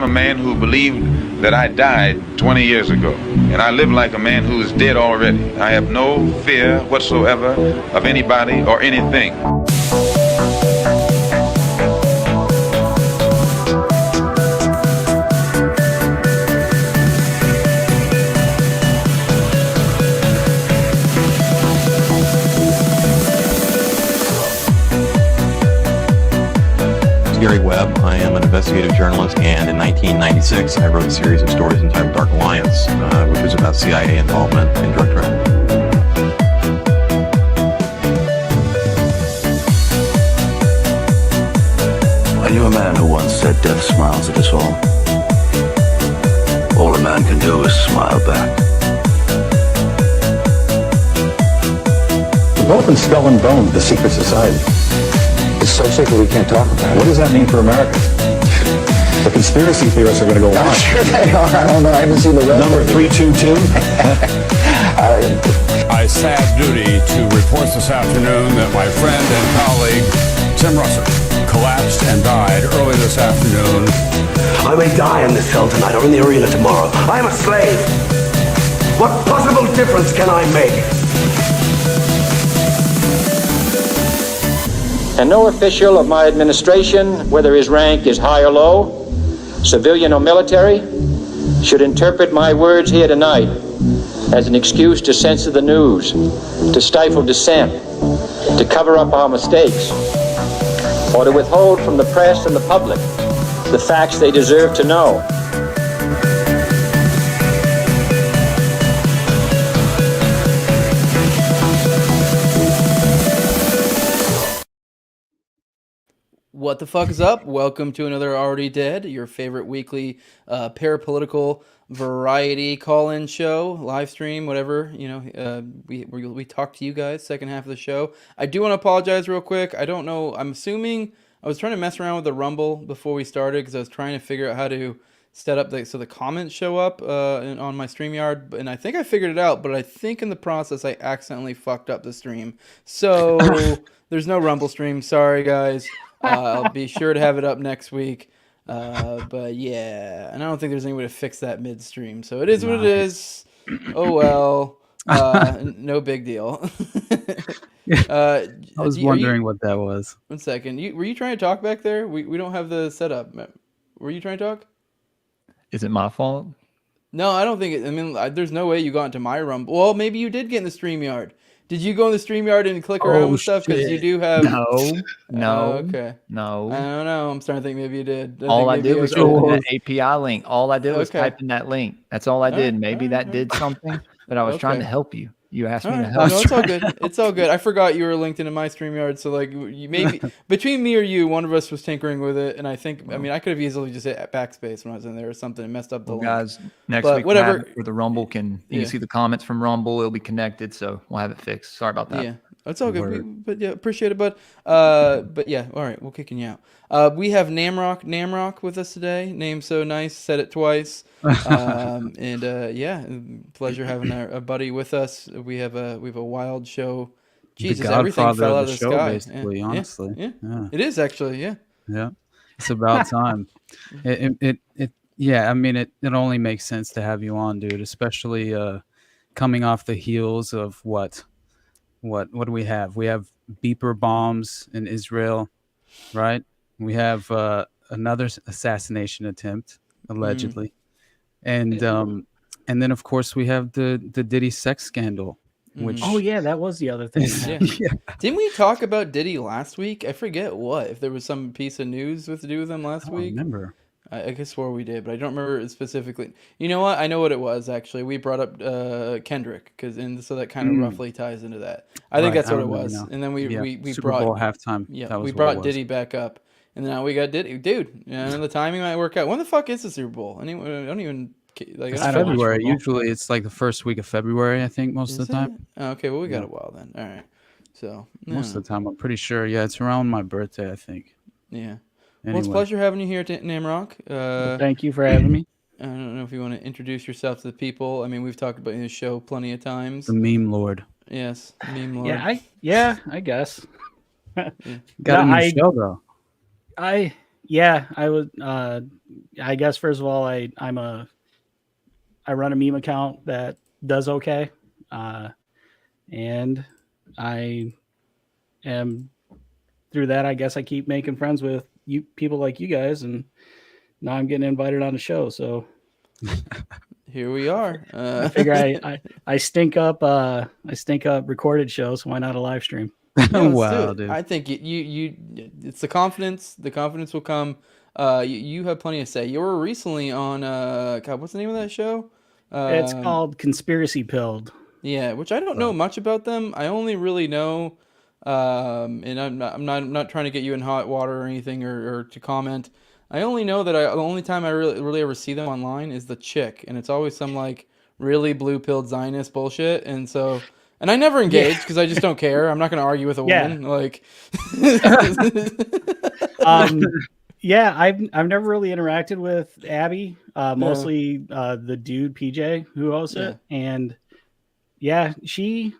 I'm a man who believed that I died 20 years ago, and I live like a man who is dead already. I have no fear whatsoever of anybody or anything. Gary Webb. I am an investigative journalist, and in 1996 I wrote a series of stories entitled Dark Alliance, which was about CIA involvement in drug trafficking. I knew a man who once said death smiles at us all. All a man can do is smile back. We've often skull and bone the secret society. It's so secret we can't talk about it. What does that mean for America? The conspiracy theorists are going to go on. Sure they are. I don't know. I haven't seen the rest. Number 322. I sad duty to report this afternoon that my friend and colleague, Tim Russert, collapsed and died early this afternoon. I may die in this cell tonight or in the arena tomorrow. I am a slave. What possible difference can I make? And no official of my administration, whether his rank is high or low, civilian or military, should interpret my words here tonight as an excuse to censor the news, to stifle dissent, to cover up our mistakes, or to withhold from the press and the public the facts they deserve to know. What the fuck is up? Welcome to another Already Dead, your favorite weekly parapolitical variety call-in show, live stream, whatever. You know, we talk to you guys, second half of the show. I do want to apologize real quick. I don't know. I'm assuming I was trying to mess around with the Rumble before we started because I was trying to figure out how to set up so the comments show up on my StreamYard, and I think I figured it out, but I think in the process I accidentally fucked up the stream. So there's no Rumble stream. Sorry, guys. I'll be sure to have it up next week. But yeah, and I don't think there's any way to fix that midstream. So it is what it is. Oh well. No big deal. I was wondering what that was. 1 second. Were you trying to talk back there? We don't have the setup. Were you trying to talk? Is it my fault? No, I don't think it. I mean, there's no way you got into my Rumble. Well, maybe you did get in the StreamYard. Did you go in the StreamYard and click around with stuff? Because you do have... No. Okay. No. I don't know. I'm starting to think maybe you did. All I did was open that API link. All I did was type in that link. That's all I did. Maybe that did something, but I was trying to help you. You asked me to help. No, it's all good. It's all good. I forgot you were linked into my StreamYard, so like you maybe between me or you, one of us was tinkering with it, and I think I could have easily just hit backspace when I was in there or something and messed up the link. Guys, next week whatever. we'll have it where the Rumble can see the comments from Rumble. It'll be connected, so we'll have it fixed. Sorry about that. Yeah. It's all good, but yeah, appreciate it, bud. But yeah, all right, we'll kicking you out. We have Namrok with us today. Name so nice, said it twice. And yeah, pleasure having a buddy with us. We have a wild show. Jesus, everything fell out of the sky. Basically, honestly, yeah. It is actually, yeah. It's about time. Yeah. I mean, it only makes sense to have you on, dude. Especially coming off the heels of what do we have? We have beeper bombs in Israel, right? We have another assassination attempt, allegedly. And then of course we have the Diddy sex scandal, which that was the other thing. Didn't we talk about Diddy last week? I forget if there was some piece of news to do with him last week. I remember. I guess swore we did, but I don't remember it specifically. You know what? I know what it was actually. We brought up Kendrick so that kind of roughly ties into that. I think that's what it was. And then we Super brought Bowl halftime. Yeah, we brought Diddy back up, and now we got Diddy, dude. The timing might work out. When the fuck is the Super Bowl? I don't even like. It's February. Usually, it's like the first week of February. I think most of the time. Oh, okay, well we got a while then. All right. So most of the time, I'm pretty sure. Yeah, it's around my birthday, I think. Yeah. Anyway. Well, it's a pleasure having you here, Namrok. Thank you for having me. I don't know if you want to introduce yourself to the people. I mean, we've talked about the show plenty of times. The meme lord. Yes, meme lord. Yeah, I guess. Got a new show though. Yeah, I would. I guess first of all, I run a meme account that does okay, and I am through that. I guess I keep making friends with you people like you guys, and now I'm getting invited on the show. So here we are. I figure I stink up recorded shows. Why not a live stream? Yeah, wow, dude. I think you it's the confidence. The confidence will come. You have plenty to say. You were recently on God, what's the name of that show? It's called Conspiracy Pilled. Yeah, which I don't know much about them. I only really know, and I'm not trying to get you in hot water or anything or to comment. I only know that the only time I really ever see them online is the chick, and it's always some like really blue-pilled Zionist bullshit, and so. And I never engage because I just don't care. I'm not going to argue with a woman. Like, yeah, I've never really interacted with Abby. Mostly the dude PJ who hosts it, and she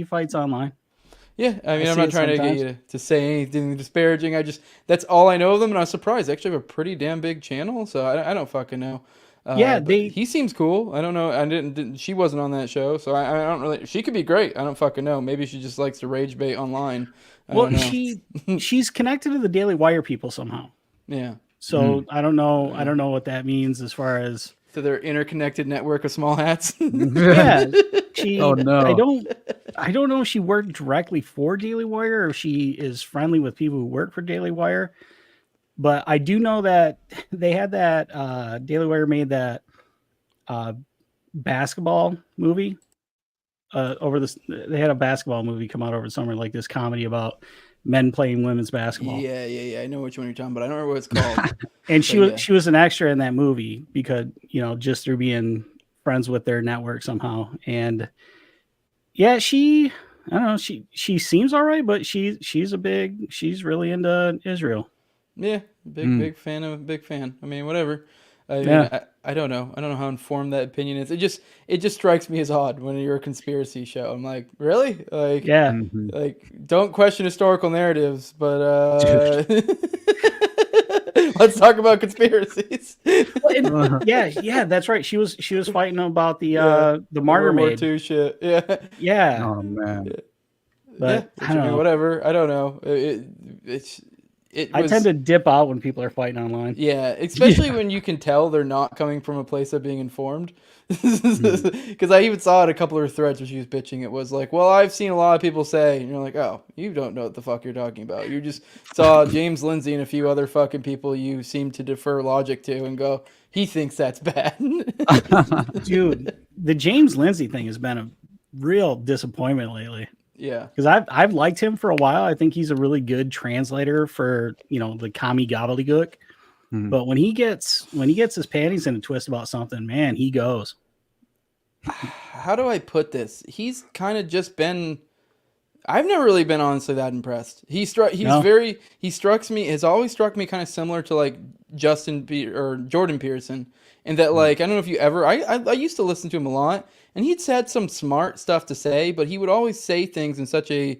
fights online. Yeah, I mean, I'm not trying to get you to say anything disparaging. That's all I know of them, and I was surprised. They actually have a pretty damn big channel, so I don't fucking know. He seems cool. I don't know. I didn't. She wasn't on that show, so I don't really. She could be great. I don't fucking know. Maybe she just likes to rage bait online. Well, she's connected to the Daily Wire people somehow. Yeah. So I don't know. I don't know what that means as far as to their interconnected network of small hats. Yeah. Oh no. I don't know if she worked directly for Daily Wire or if she is friendly with people who work for Daily Wire. But I do know that they had that Daily Wire made that basketball movie they had a basketball movie come out over the summer, like this comedy about men playing women's basketball. Yeah. I know which one you're talking about. I don't remember what it's called. And she was an extra in that movie because, just through being friends with their network somehow. And yeah, I don't know, she seems all right, but she's really into Israel. Yeah, big fan. I mean, whatever. I mean, I don't know. I don't know how informed that opinion is. It just strikes me as odd when you're a conspiracy show. I'm like, really? Like, yeah. Like, don't question historical narratives, but let's talk about conspiracies. Yeah, that's right. She was fighting about the martyr World War II shit. Yeah. Yeah. Oh man. But I don't know. Whatever. I don't know. I tend to dip out when people are fighting online. Yeah, especially when you can tell they're not coming from a place of being informed. Because I even saw it a couple of her threads where she was bitching. It was like, well, I've seen a lot of people say, and you're like, oh, you don't know what the fuck you're talking about. You just saw James Lindsay and a few other fucking people you seem to defer logic to and go, he thinks that's bad. Dude, the James Lindsay thing has been a real disappointment lately. Yeah, because I've liked him for a while. I think he's a really good translator for the commie gobbledygook. But when he gets his panties in a twist about something, man, he goes. How do I put this? He's kind of just been. I've never really been honestly that impressed. He strikes me has always struck me kind of similar to like Jordan Peterson, in that like I don't know if you ever. I used to listen to him a lot. And he'd said some smart stuff to say, but he would always say things in such a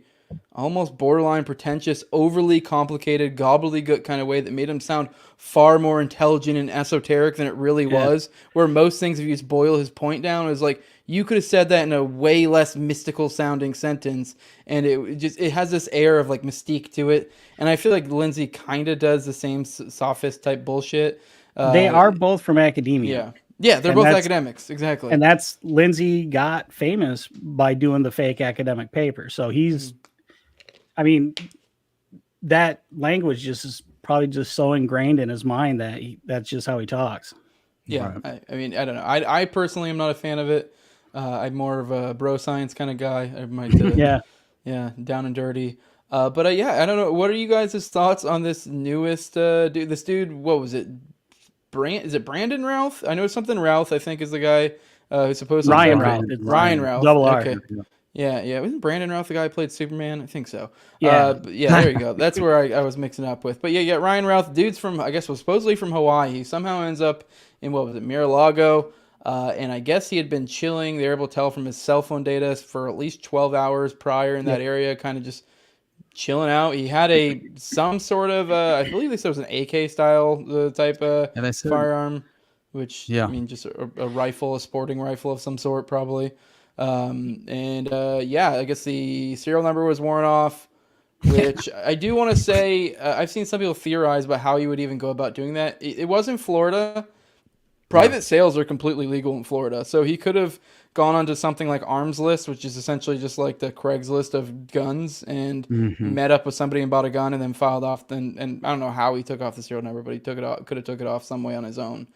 almost borderline pretentious, overly complicated, gobbledygook kind of way that made him sound far more intelligent and esoteric than it really was. Where most things, if you just boil his point down, it was like you could have said that in a way less mystical sounding sentence, and it has this air of like mystique to it. And I feel like Lindsay kind of does the same sophist type bullshit. They are both from academia. Yeah. Yeah, they're both academics, exactly. And that's Lindsay got famous by doing the fake academic paper. So I mean, that language just is probably just so ingrained in his mind that that's just how he talks. Yeah, right. I mean, I don't know. I personally am not a fan of it. I'm more of a bro science kind of guy. I might, yeah, down and dirty. But I don't know. What are you guys' thoughts on this newest dude? This dude, what was it? Is it Brandon Routh? I know something Routh, I think, is the guy who's supposed to Ryan Routh. Ryan Routh. Double R. Okay. Yeah. Wasn't Brandon Routh the guy who played Superman? I think so. Yeah. There you go. That's where I was mixing up with. But yeah, Ryan Routh, dude's from, I guess, was supposedly from Hawaii. He somehow ends up in, what was it, Mar-a-Lago. And I guess he had been chilling. They were able to tell from his cell phone data for at least 12 hours prior in that area, kind of just chilling out. He had some sort of I believe this was an AK style type firearm, which I mean just a rifle, a sporting rifle of some sort probably. I guess the serial number was worn off, which I do want to say I've seen some people theorize about how you would even go about doing that. It was in Florida. Private sales are completely legal in Florida, so he could have gone onto something like Arms List, which is essentially just like the Craigslist of guns, and met up with somebody and bought a gun, and then filed off. And I don't know how he took off the serial number, but he took it off. Could have took it off some way on his own.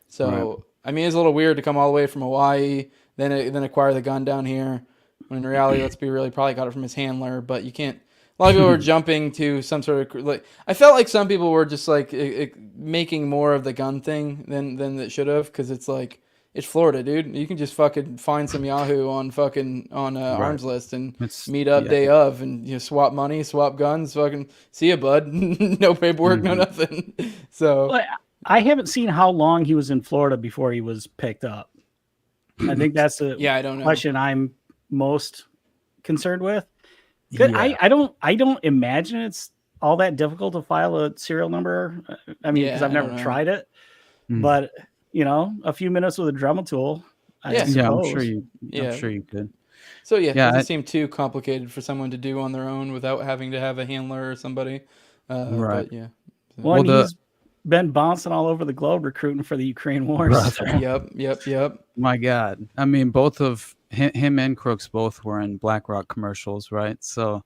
So I mean, it's a little weird to come all the way from Hawaii, then acquire the gun down here. When in reality, let's be real, he probably got it from his handler. But you can't. A lot of people were jumping to some sort of like. I felt like some people were just like making more of the gun thing than it should have, because it's like it's Florida, dude. You can just fucking find some Yahoo on Arms List and meet up day of, and swap money, swap guns, fucking see ya, bud. No paperwork, no nothing. So I haven't seen how long he was in Florida before he was picked up. I think that's the I don't know. question I'm most concerned with. I don't imagine it's all that difficult to file a serial number. I mean, because I've never tried it, but a few minutes with a Dremel tool. I'm sure you could. So it doesn't seem too complicated for someone to do on their own without having to have a handler or somebody. Right. But, well, he's been bouncing all over the globe recruiting for the Ukraine war. Yep. My God. I mean, both of him and Crooks both were in BlackRock commercials, right? So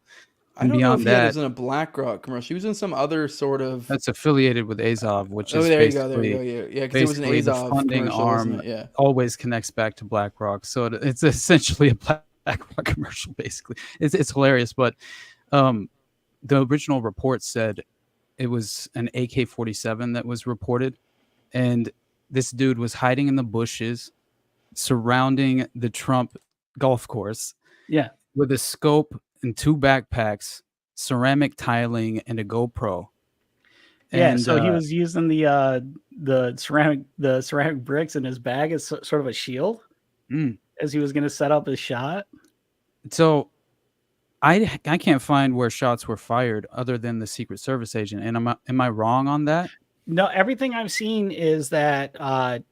I don't know if he was in a BlackRock commercial. He was in some other sort of that's affiliated with Azov, which is there you go. Yeah, because it was an Azov the funding arm. Always connects back to BlackRock, so it's essentially a BlackRock commercial. Basically, it's hilarious. But the original report said it was an AK-47 that was reported, and this dude was hiding in the bushes surrounding the Trump golf course. Yeah, with a scope and 2 backpacks, ceramic tiling, and a GoPro. And so he was using the ceramic bricks in his bag as sort of a shield as he was going to set up his shot. So I can't find where shots were fired other than the Secret Service agent. And am I wrong on that? No, everything I've seen is that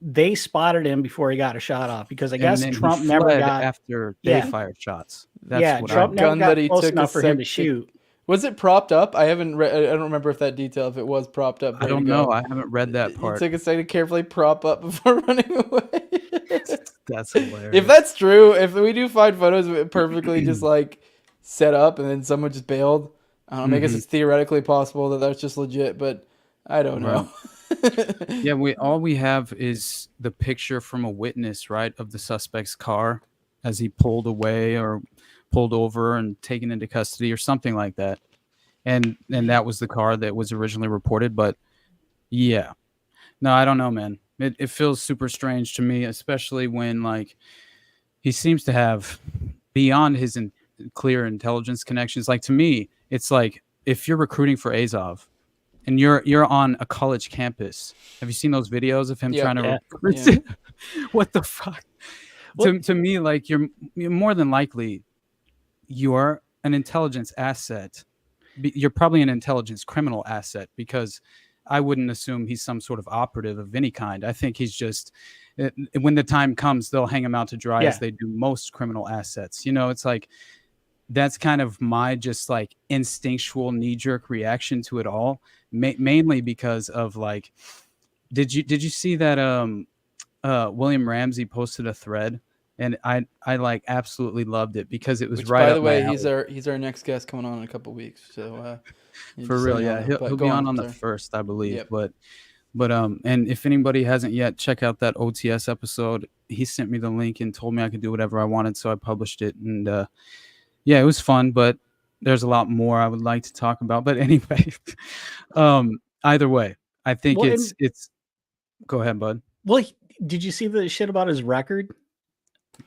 they spotted him before he got a shot off, because I guess Trump never got after they fired shots. That's Trump never got close enough for him to shoot. Was it propped up? I haven't read. I don't remember if that detail, if it was propped up. I don't know. I haven't read that part. He took a second to carefully prop up before running away. That's hilarious. If that's true, if we do find photos of it perfectly just like set up and then someone just bailed, I don't know. I guess it's theoretically possible that that's just legit, but I don't know. Yeah, all we have is the picture from a witness, right, of the suspect's car as he pulled away or pulled over and taken into custody or something like that. And that was the car that was originally reported. But yeah, no, I don't know, man. It feels super strange to me, especially when like he seems to have beyond his clear intelligence connections. Like to me, it's like if you're recruiting for Azov and you're on a college campus, have you seen those videos of him trying to recruit? Yeah. What the fuck? To me, like you're more than likely you're an intelligence asset. You're probably an intelligence criminal asset, because I wouldn't assume he's some sort of operative of any kind. I think he's just, when the time comes, they'll hang him out to dry as they do most criminal assets. It's like, that's kind of my just like instinctual knee-jerk reaction to it all, mainly because of like, did you see that William Ramsey posted a thread, and I like absolutely loved it because it was right. By the way, he's our next guest coming on in a couple of weeks. So for real, he'll be on the 1st, I believe. Yep. But and if anybody hasn't yet, check out that OTS episode. He sent me the link and told me I could do whatever I wanted, so I published it. And yeah, it was fun, but there's a lot more I would like to talk about. But anyway, either way, I think it's. Go ahead, bud. Well, did you see the shit about his record?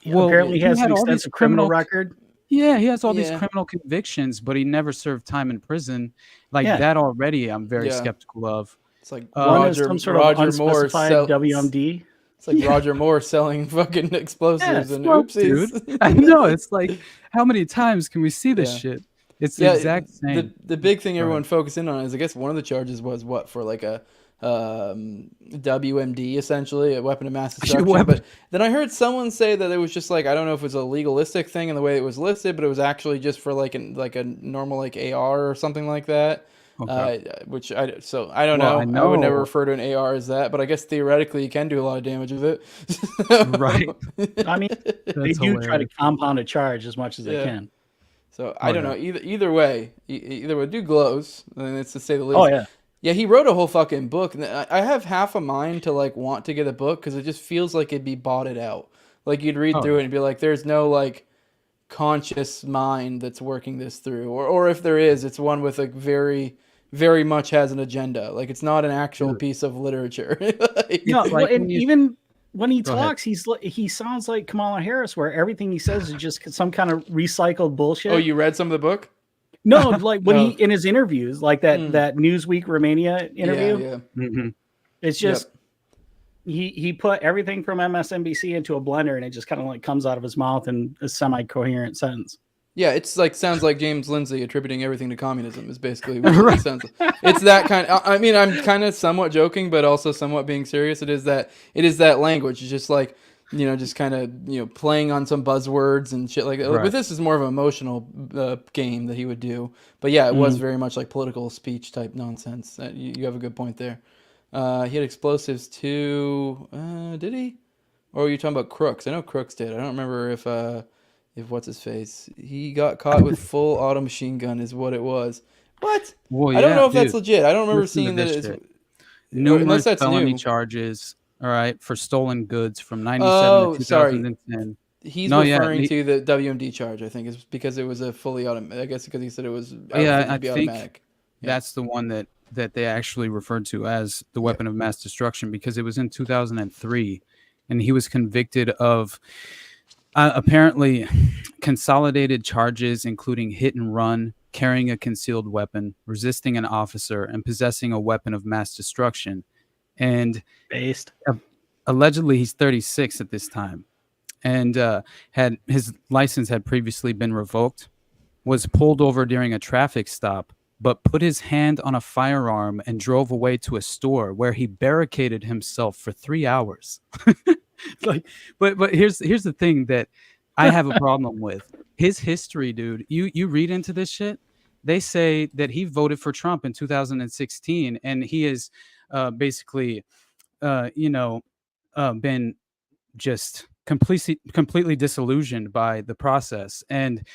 Well, apparently he has an extensive criminal record. Yeah, he has all these criminal convictions, but he never served time in prison. Like that already, I'm very skeptical of. It's like some sort of unspecified WMD. It's like Roger Moore selling fucking explosives and oopsies. Dude. I know. It's like, how many times can we see this shit? It's the exact same. The big thing everyone focused in on is, I guess, one of the charges was what, for like a WMD, essentially, a weapon of mass destruction. But then I heard someone say that it was just like, I don't know if it was a legalistic thing in the way it was listed, but it was actually just for like a normal like AR or something like that. Okay. Which I don't know. I would never refer to an AR as that, but I guess theoretically you can do a lot of damage with it. Right. I mean, they do try to compound a charge as much as they can. So I don't know. Either way, do glows, and it's to say the least. Oh yeah. Yeah, he wrote a whole fucking book. And I have half a mind to like want to get a book because it just feels like it'd be botted out. Like you'd read through it and be like, there's no like conscious mind that's working this through, or if there is, it's one with a very, very much has an agenda. Like it's not an actual piece of literature. No, like, and even when he talks, he sounds like Kamala Harris, where everything he says is just some kind of recycled bullshit. Oh, you read some of the book? No, like when he in his interviews, like that Newsweek Romania interview. Yeah. Mm-hmm. It's just he put everything from MSNBC into a blender, and it just kind of like comes out of his mouth in a semi-coherent sentence. Yeah, it's like sounds like James Lindsay attributing everything to communism is basically what it sounds like. It's that kind of, I mean, I'm kind of somewhat joking, but also somewhat being serious. It is that language. It's just like, just kind of, playing on some buzzwords and shit like that. Right. But this is more of an emotional game that he would do. But yeah, it was very much like political speech type nonsense. You have a good point there. He had explosives too. Did he? Or are you talking about Crooks? I know Crooks did. I don't remember if what's his face, he got caught with full auto machine gun is what it was. What? Well, I don't know if that's legit. I don't remember seeing that. It's numerous felony charges. All right, for stolen goods from 97 to 2010. He's referring to the WMD charge, I think, is because it was a fully automatic. I guess because he said it was I think automatic. That's the one that they actually referred to as the weapon of mass destruction, because it was in 2003, and he was convicted of apparently consolidated charges, including hit and run, carrying a concealed weapon, resisting an officer, and possessing a weapon of mass destruction. And allegedly he's 36 at this time, and had his license had previously been revoked, was pulled over during a traffic stop, but put his hand on a firearm and drove away to a store where he barricaded himself for 3 hours. Like, but here's the thing that I have a problem with. His history, dude. You read into this shit. They say that he voted for Trump in 2016, and he is basically, been just completely disillusioned by the process, and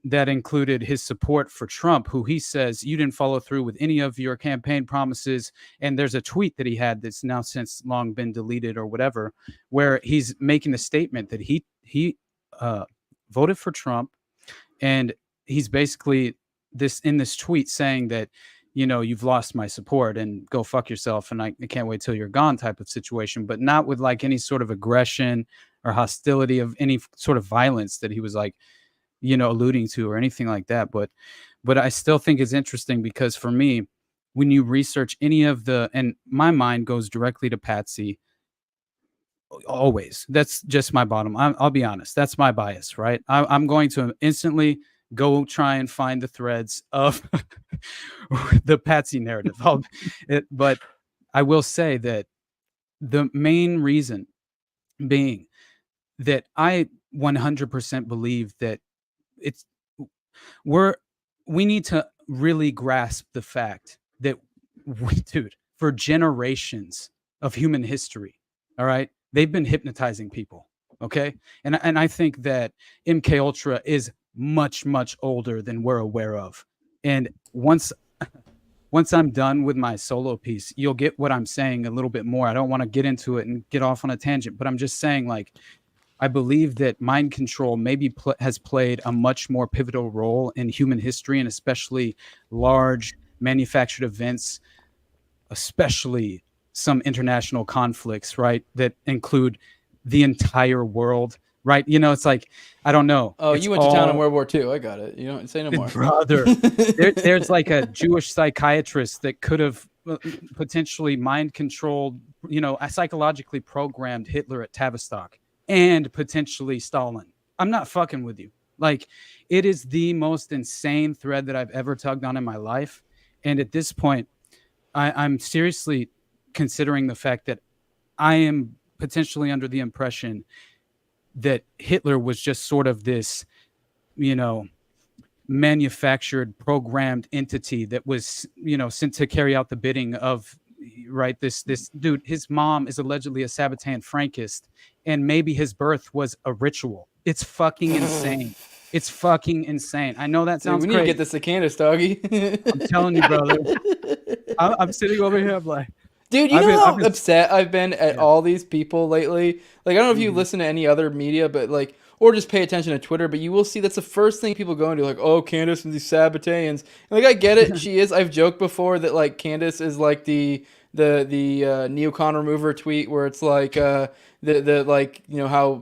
that included his support for Trump, who he says you didn't follow through with any of your campaign promises. And there's a tweet that he had that's now since long been deleted or whatever, where he's making the statement that he voted for Trump, and he's basically in this tweet saying that, you've lost my support and go fuck yourself, and I can't wait till you're gone type of situation, but not with like any sort of aggression or hostility of any sort of violence that he was like, alluding to or anything like that. But I still think it's interesting, because for me, when you research any of and my mind goes directly to Patsy always. That's just my I'll be honest. That's my bias, right? I'm going to instantly go try and find the threads of the Patsy narrative. But I will say that the main reason being that I 100% believe that we need to really grasp the fact that for generations of human history, all right, they've been hypnotizing people, okay? And I think that MK Ultra is much, much older than we're aware of. And once I'm done with my solo piece, you'll get what I'm saying a little bit more. I don't want to get into it and get off on a tangent, but I'm just saying, like, I believe that mind control maybe has played a much more pivotal role in human history, and especially large manufactured events, especially some international conflicts, right, that include the entire world, right? It's like, I don't know. Oh, you went to town in World War II. I got it. You don't say no more. Brother, there's like a Jewish psychiatrist that could have potentially mind controlled, psychologically programmed Hitler at Tavistock. And potentially Stalin. I'm not fucking with you. Like, it is the most insane thread that I've ever tugged on in my life. And at this point, I'm seriously considering the fact that I am potentially under the impression that Hitler was just sort of this, manufactured, programmed entity that was, sent to carry out the bidding of, right, this dude. His mom is allegedly a Sabbatean Frankist, and maybe his birth was a ritual. It's fucking insane. It's fucking insane. I know that sounds we need crazy. to get this to Candace, doggy. I'm telling you, brother. I'm sitting over here, I'm like, dude, you know how upset I've been at all these people lately? Like, I don't know if you listen to any other media, but like, or just pay attention to Twitter, but you will see that's the first thing people go into, like, oh, Candace and these Sabbateans. And like, I get it, she is. I've joked before that like Candace is like the neocon remover tweet where it's like the like, how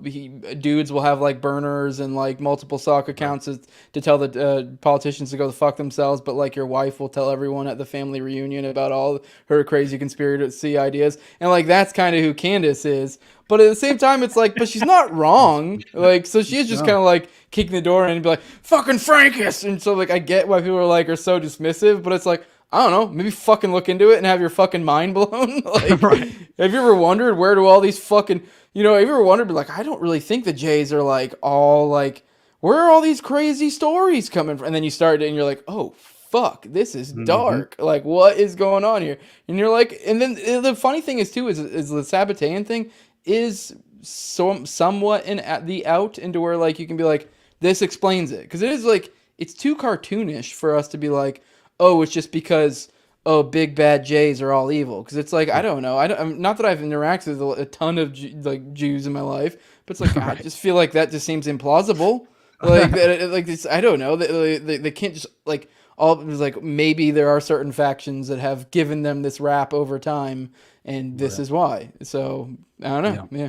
dudes will have like burners and like multiple sock accounts to tell the politicians to go fuck themselves, but like your wife will tell everyone at the family reunion about all her crazy conspiracy ideas, and like that's kind of who Candace is. But at the same time, it's like, but she's not wrong. Like, so she is just kind of like kicking the door in and be like, fucking Frankus. And so like, I get why people are so dismissive, but it's like, I don't know, maybe fucking look into it and have your fucking mind blown. Like, right. Have you ever wondered where do all these fucking, have you ever wondered, like, I don't really think the Jays are like all like, where are all these crazy stories coming from? And then you start and you're like, oh, fuck, this is dark. Like, what is going on here? And you're like, and then the funny thing is too, is the Sabbatean thing is somewhat in the out into where like you can be like, this explains it. Because it is like, it's too cartoonish for us to be like, oh, it's just because, big bad Jays are all evil. Because it's like, I don't know. Not that I've interacted with a ton of Jews in my life, but it's like, I just feel like that just seems implausible. Like, I don't know. They can't just, like, all, it was like, maybe there are certain factions that have given them this rap over time, and this is why. So, I don't know. Yeah.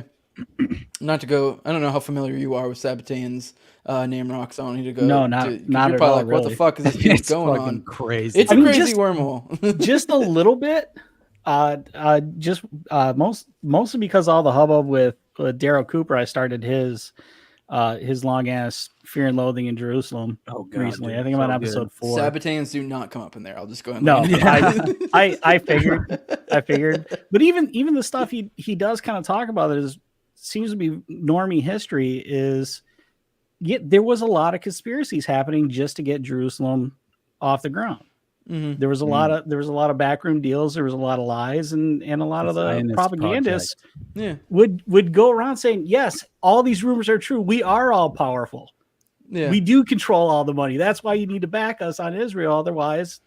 Not to go, I don't know how familiar you are with Sabbateans, Namrok, so I don't need to go. No, not you're at probably all, like, what really. the fuck is this dude going on? Crazy. It's a crazy wormhole. Just a little bit. Mostly because all the hubbub with Daryl Cooper, I started his long ass Fear and Loathing in Jerusalem recently. Dude, I think I'm on episode 4. Sabbateans do not come up in there. I'll just go ahead. No, I figured. But even the stuff he does kind of talk about that seems to be normie history is, there was a lot of conspiracies happening just to get Jerusalem off the ground. Mm-hmm. There was a lot of backroom deals. There was a lot of lies, and a lot of the propagandists would go around saying, yes, all these rumors are true. We are all powerful. Yeah. We do control all the money. That's why you need to back us on Israel. Otherwise,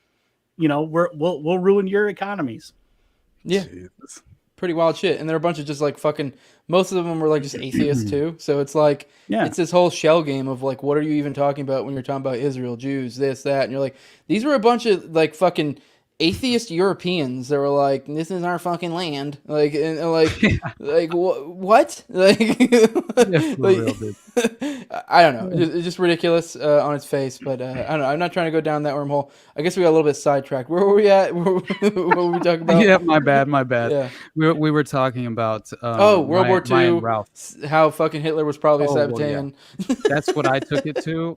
we'll ruin your economies. Yeah. Jesus. Pretty wild shit. And they're a bunch of just like fucking, most of them were like just atheists too. So it's like, it's this whole shell game of like, what are you even talking about when you're talking about Israel, Jews, this, that? And you're like, these were a bunch of like fucking atheist Europeans that were like, this is our fucking land. Like, and like, like what? Like, like I don't know. It's just ridiculous on its face. But I don't know. I'm not trying to go down that wormhole. I guess we got a little bit sidetracked. Where were we at? What were we talking about? Yeah, my bad. Yeah. We were talking about World War II. How fucking Hitler was probably a Sabbatean. Well, yeah. That's what I took it to.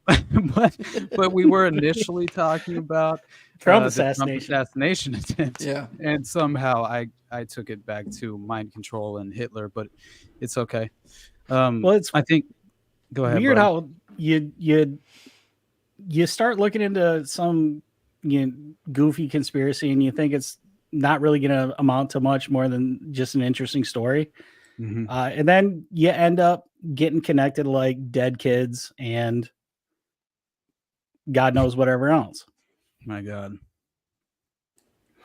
but we were initially talking about Trump the assassination. Trump assassination attempt. Yeah. And somehow I took it back to mind control and Hitler, but it's okay. Well, it's I think go ahead. Weird bud. how you start looking into some goofy conspiracy and you think it's not really going to amount to much more than just an interesting story. Mm-hmm. And then you end up getting connected to like dead kids and God knows whatever else. My God,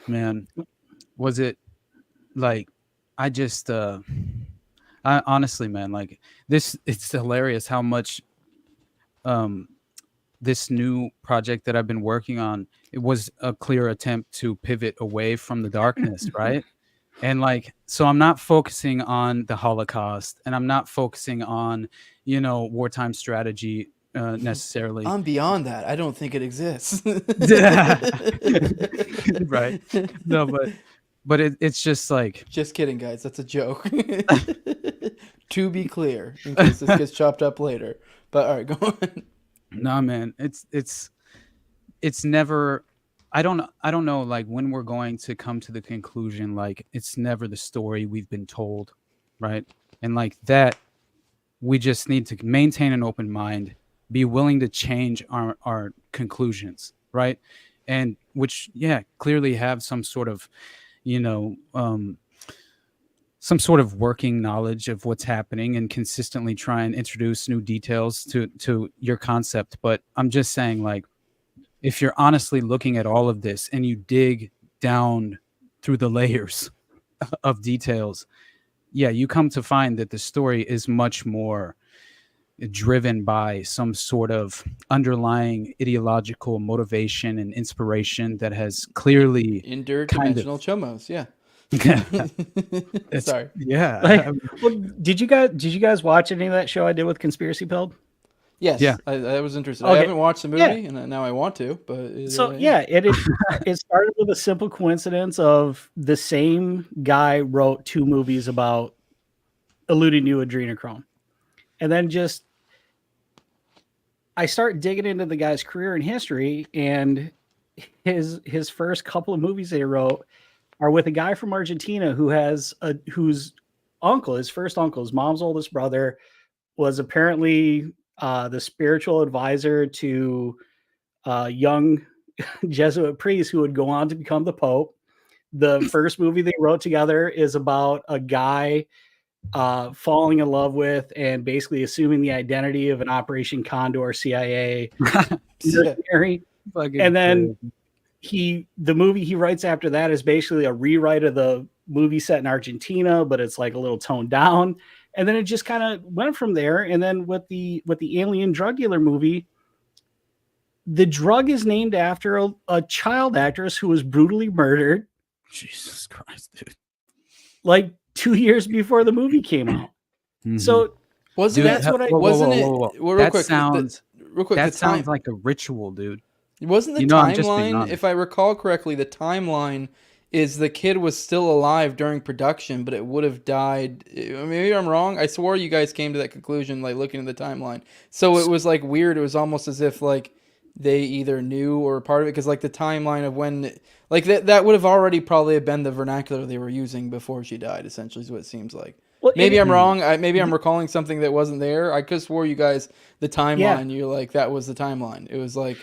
man, was it like, I honestly, man, like this, it's hilarious how much, this new project that I've been working on, it was a clear attempt to pivot away from the darkness. Right. And like, so I'm not focusing on the Holocaust and I'm not focusing on, wartime strategy necessarily. I'm beyond that. I don't think it exists. Right. No, but it's just like, just kidding, guys. That's a joke. To be clear, in case this gets chopped up later. But all right, go on. No, man, it's never. I don't know like when we're going to come to the conclusion like it's never the story we've been told, right? And like that, we just need to maintain an open mind, be willing to change our conclusions, right? And which, yeah, clearly have some sort of, you know, some sort of working knowledge of what's happening and consistently try and introduce new details to your concept. But I'm just saying, like, if you're honestly looking at all of this and you dig down through the layers of details, yeah, you come to find that the story is much more driven by some sort of underlying ideological motivation and inspiration that has clearly interdimensional chomos. Yeah. Sorry. Yeah. Like, well, did you guys watch any of that show I did with Conspiracy Pilled? Yes. Yeah. I was interested. Okay. I haven't watched the movie, and now I want to. But So yeah, it started with a simple coincidence of the same guy wrote 2 movies about alluding to adrenochrome, and then just I start digging into the guy's career and history, and his first couple of movies they wrote are with a guy from Argentina whose uncle, his first uncle, his mom's oldest brother, was apparently the spiritual advisor to young Jesuit priests who would go on to become the Pope. The first movie they wrote together is about a guy falling in love with and basically assuming the identity of an Operation Condor CIA mercenary. And then the movie he writes after that is basically a rewrite of the movie set in Argentina, but it's like a little toned down. And then it just kind of went from there. And then with the alien drug dealer movie, the drug is named after a child actress who was brutally murdered. Jesus Christ, dude. Like 2 years before the movie came out. Mm-hmm. So wasn't that's what I wasn't it? Well, real quick, real quick. That sounds like a ritual, dude. Wasn't the timeline, if I recall correctly, the timeline is the kid was still alive during production, but it would have died. Maybe I'm wrong. I swore you guys came to that conclusion, like looking at the timeline. So it was like weird. It was almost as if like they either knew or part of it, because like the timeline of when, like that would have already probably been the vernacular they were using before she died. Essentially, is what it seems like. Well, maybe I'm wrong. Maybe I'm recalling something that wasn't there. I could have swore you guys the timeline. Yeah. You're like that was the timeline. It was like.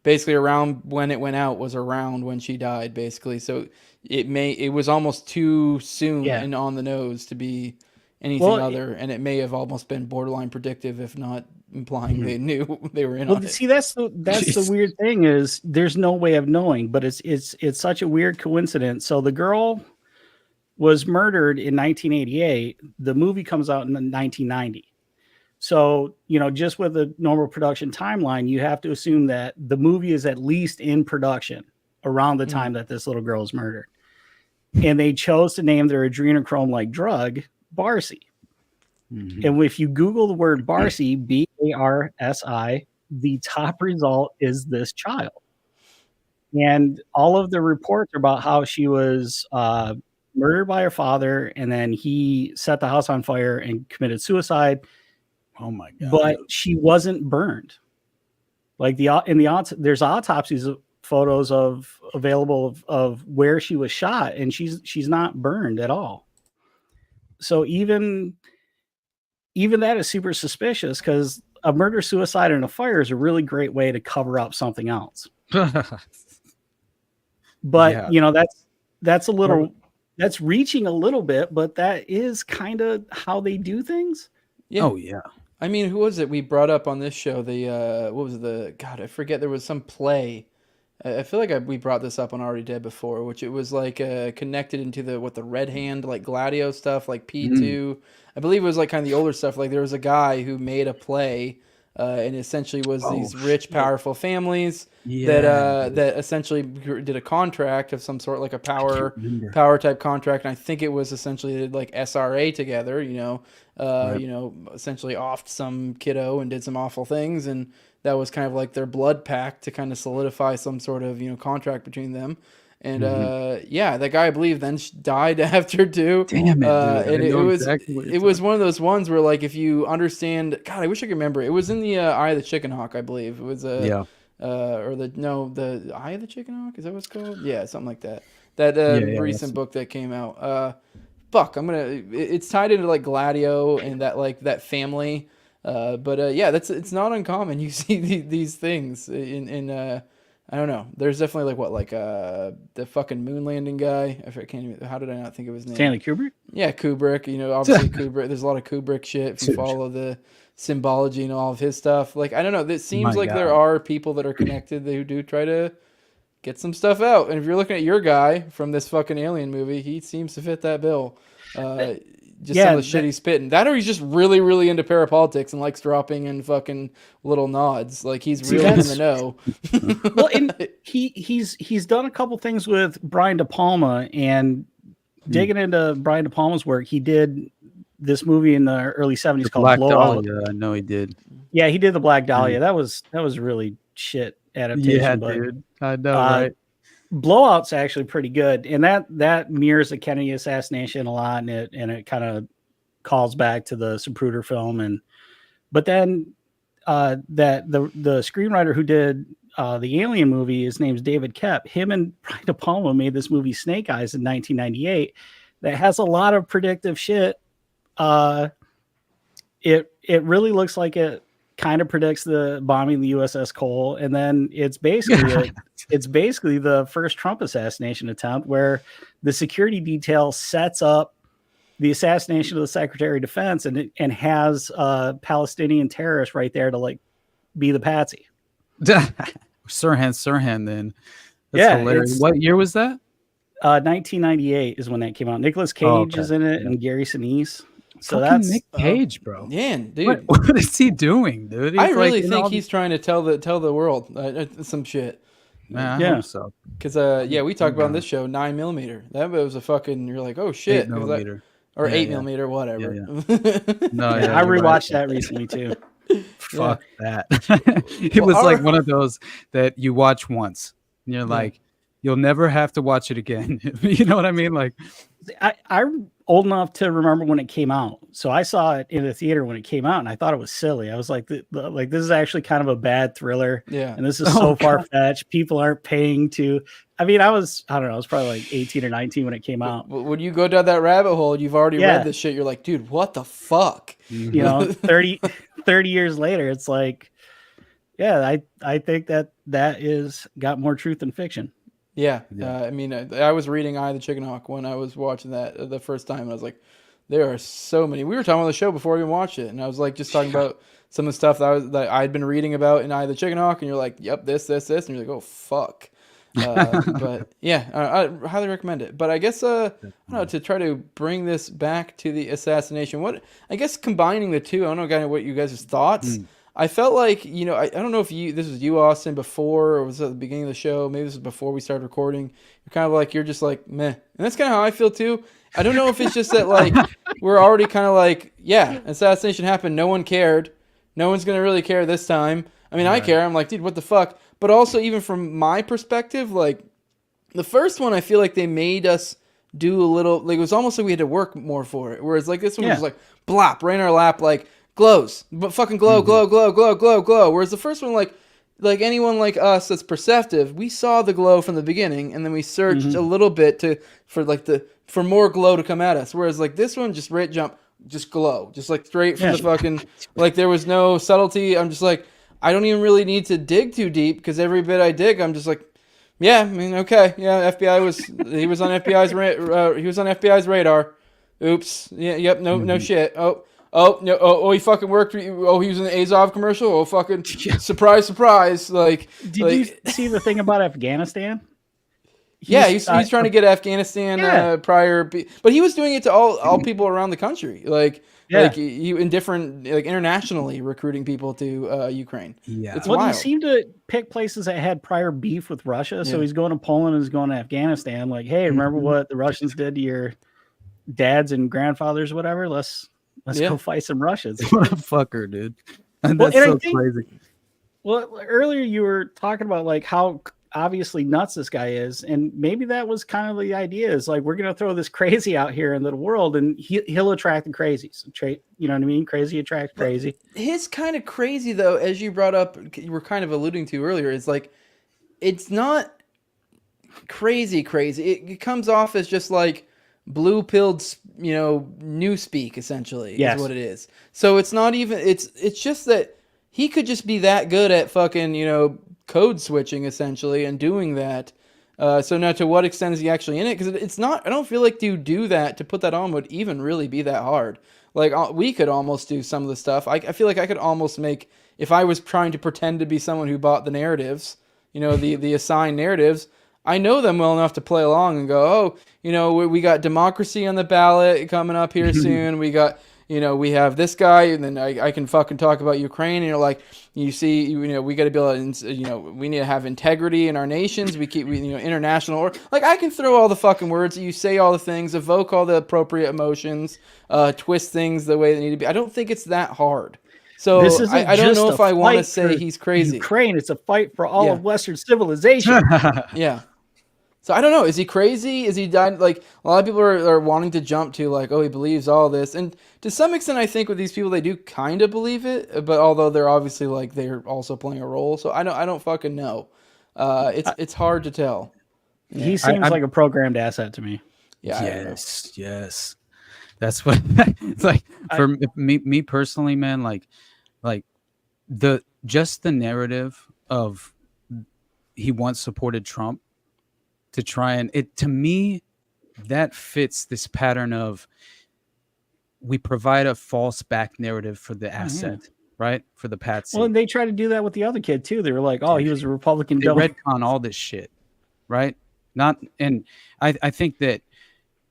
Basically around when it went out was around when she died, basically. So it was almost too soon and on the nose to be anything other, and it may have almost been borderline predictive, if not implying they knew they were in on it. See, that's the weird thing is there's no way of knowing, but it's such a weird coincidence. So the girl was murdered in 1988. The movie comes out in 1990. So, just with a normal production timeline, you have to assume that the movie is at least in production around the time that this little girl is murdered. And they chose to name their adrenochrome-like drug Barcy. Mm-hmm. And if you Google the word Barcy, Barsi, the top result is this child. And all of the reports are about how she was murdered by her father, and then he set the house on fire and committed suicide. Oh my God! But she wasn't burned. Like there's autopsies photos available of where she was shot, and she's not burned at all. So even that is super suspicious, because a murder, suicide, and a fire is a really great way to cover up something else. But that's a little that's reaching a little bit, but that is kind of how they do things. Yeah. Oh yeah. I mean, who was it we brought up on this show? What was God, I forget. There was some play. I feel like we brought this up on Already Dead before, which it was like connected into the Red Hand, like Gladio stuff, like P2. I believe it was like kind of the older stuff. Like there was a guy who made a play, and essentially was these rich, powerful families that essentially did a contract of some sort, like a power type contract. And I think it was essentially like SRA together, essentially offed some kiddo and did some awful things, and that was kind of like their blood pact to kind of solidify some sort of contract between them. And that guy, I believe, then died after too. Damn it, dude. And it was exactly one of those ones where, like, if you understand, God, I wish I could remember. It was in the Eye of the Chicken Hawk, I believe. It was the Eye of the Chicken Hawk. Is that what it's called? Yeah, something like that. That recent book that came out. It's tied into like Gladio and that family. It's not uncommon. You see these things in I don't know. There's definitely the fucking moon landing guy. How did I not think of his name? Stanley Kubrick? Yeah, Kubrick. Obviously Kubrick. There's a lot of Kubrick shit if you follow the symbology and all of his stuff. Like, I don't know. It seems there are people that are connected who do try to get some stuff out. And if you're looking at your guy from this fucking Alien movie, he seems to fit that bill. Some of the shit he's spitting. That, or he's just really, really into parapolitics and likes dropping in fucking little nods. Like, he's really in the know. Well, and he's done a couple things with Brian De Palma, and digging into Brian De Palma's work, he did this movie in the early 70s called Black Blowout. Dahlia. I know he did. Yeah, he did the Black Dahlia. That was really shit adaptation. Yeah, but, dude. I know, right? Blowout's actually pretty good, and that mirrors the Kennedy assassination a lot, and it kind of calls back to the Zapruder film, but then the screenwriter who did the Alien movie, his name's David Koepp. Him and Brian De Palma made this movie Snake Eyes in 1998 that has a lot of predictive shit. It really looks like it kind of predicts the bombing of the USS Cole, and then it's basically the first Trump assassination attempt, where the security detail sets up the assassination of the Secretary of Defense and has a Palestinian terrorist right there to like be the patsy. Sirhan then. That's hilarious. What year was that? 1998 is when that came out. Nicolas Cage is in it, and Gary Sinise. So that's Nick Cage, bro. Man, dude, what is he doing, dude? I really think he's trying to tell the world some shit. Man, I hope so. Because we talked about on this show 9mm. That was a fucking. You're like, oh shit, 8mm. Or 8mm, whatever. Yeah. I rewatched that recently too. Fuck that. It was like one of those that you watch once and you're like, you'll never have to watch it again. You know what I mean? Like, I'm old enough to remember when it came out, so I saw it in the theater when it came out, and I thought it was silly. I was like, this is actually kind of a bad thriller, and this is so far fetched. People aren't paying to. I mean, I was probably like 18 or 19 when it came out. When you go down that rabbit hole, you've already read this shit. You're like, dude, what the fuck? You know, 30 years later, it's like, I think that is got more truth than fiction. Yeah. I mean, I was reading Eye of the Chicken Hawk when I was watching that the first time, and I was like, there are so many. We were talking about the show before we even watched it, and I was like, just talking about some of the stuff that I'd been reading about in Eye of the Chicken Hawk, and you're like, yep, this, and you're like, oh fuck. But yeah, I highly recommend it. But I guess I don't know, to try to bring this back to the assassination. What I guess combining the two, I don't know kind of what you guys' thoughts. I felt like, you know, I don't know if this was you, Austin, before, or was it at the beginning of the show? Maybe this was before we started recording. You're kind of like, you're just like, meh. And that's kind of how I feel too. I don't know if it's just that, like, we're already kind of like, yeah, assassination happened. No one cared. No one's going to really care this time. I mean, I care. I'm like, dude, what the fuck? But also, even from my perspective, like, the first one, I feel like they made us do a little, like, it was almost like we had to work more for it. Whereas, like, this one was like, blop, right in our lap, like, glows, but fucking glow. Whereas the first one, like anyone like us that's perceptive, we saw the glow from the beginning, and then we searched a little bit for more glow to come at us. Whereas like this one, just right jump, just glow, just like straight from the fucking, like there was no subtlety. I'm just like, I don't even really need to dig too deep, because every bit I dig, I'm just like, yeah, I mean, okay, yeah, he was on FBI's radar. Oops, yeah, yep, no shit. Oh no! Oh, he fucking worked. Oh, he was in the Azov commercial. Oh, fucking surprise! Like, did you see the thing about Afghanistan? He's trying to get Afghanistan prior, but he was doing it to all people around the country. Like he in different, like, internationally recruiting people to Ukraine. Yeah, it's wild. He seemed to pick places that had prior beef with Russia. So he's going to Poland and he's going to Afghanistan. Like, hey, remember what the Russians did to your dads and grandfathers, whatever? Let's go fight some Russians. What a fucker, dude. That's so crazy. Well, earlier you were talking about like how obviously nuts this guy is, and maybe that was kind of the idea. Is like, we're gonna throw this crazy out here into the world, and he'll attract the crazies. You know what I mean? Crazy attracts crazy. His kind of crazy, though, as you brought up, you were kind of alluding to earlier, is like, it's not crazy. It comes off as just like blue-pilled, newspeak, essentially, is what it is. So it's not even, it's just that he could just be that good at fucking, code switching, essentially, and doing that. So now, to what extent is he actually in it? Because it's not, I don't feel like to do that, to put that on would even really be that hard. Like, we could almost do some of the stuff. I feel like I could almost make, if I was trying to pretend to be someone who bought the narratives, the assigned narratives, I know them well enough to play along and go, we got democracy on the ballot coming up here soon. We got, we have this guy, and then I can fucking talk about Ukraine. And you're like, you see, we got to be able to, we need to have integrity in our nations. We keep, international order. Like, I can throw all the fucking words, you say all the things, evoke all the appropriate emotions, twist things the way they need to be. I don't think it's that hard. So I don't know if I want to say he's crazy. Ukraine, it's a fight for all of Western civilization. Yeah. So I don't know. Is he crazy? Is he dying? Like, a lot of people are wanting to jump to like, oh, he believes all this. And to some extent, I think with these people, they do kind of believe it. But although they're obviously like, they're also playing a role. So I don't fucking know. It's hard to tell. He seems like a programmed asset to me. Yeah. Yes. That's what it's like for me personally, man. Like the narrative of he once supported Trump. To try and to me, that fits this pattern of we provide a false back narrative for the asset, right? For the patsy. Well, and they try to do that with the other kid too. They were like, "Oh, he was a Republican." They retcon all this shit, right? I think that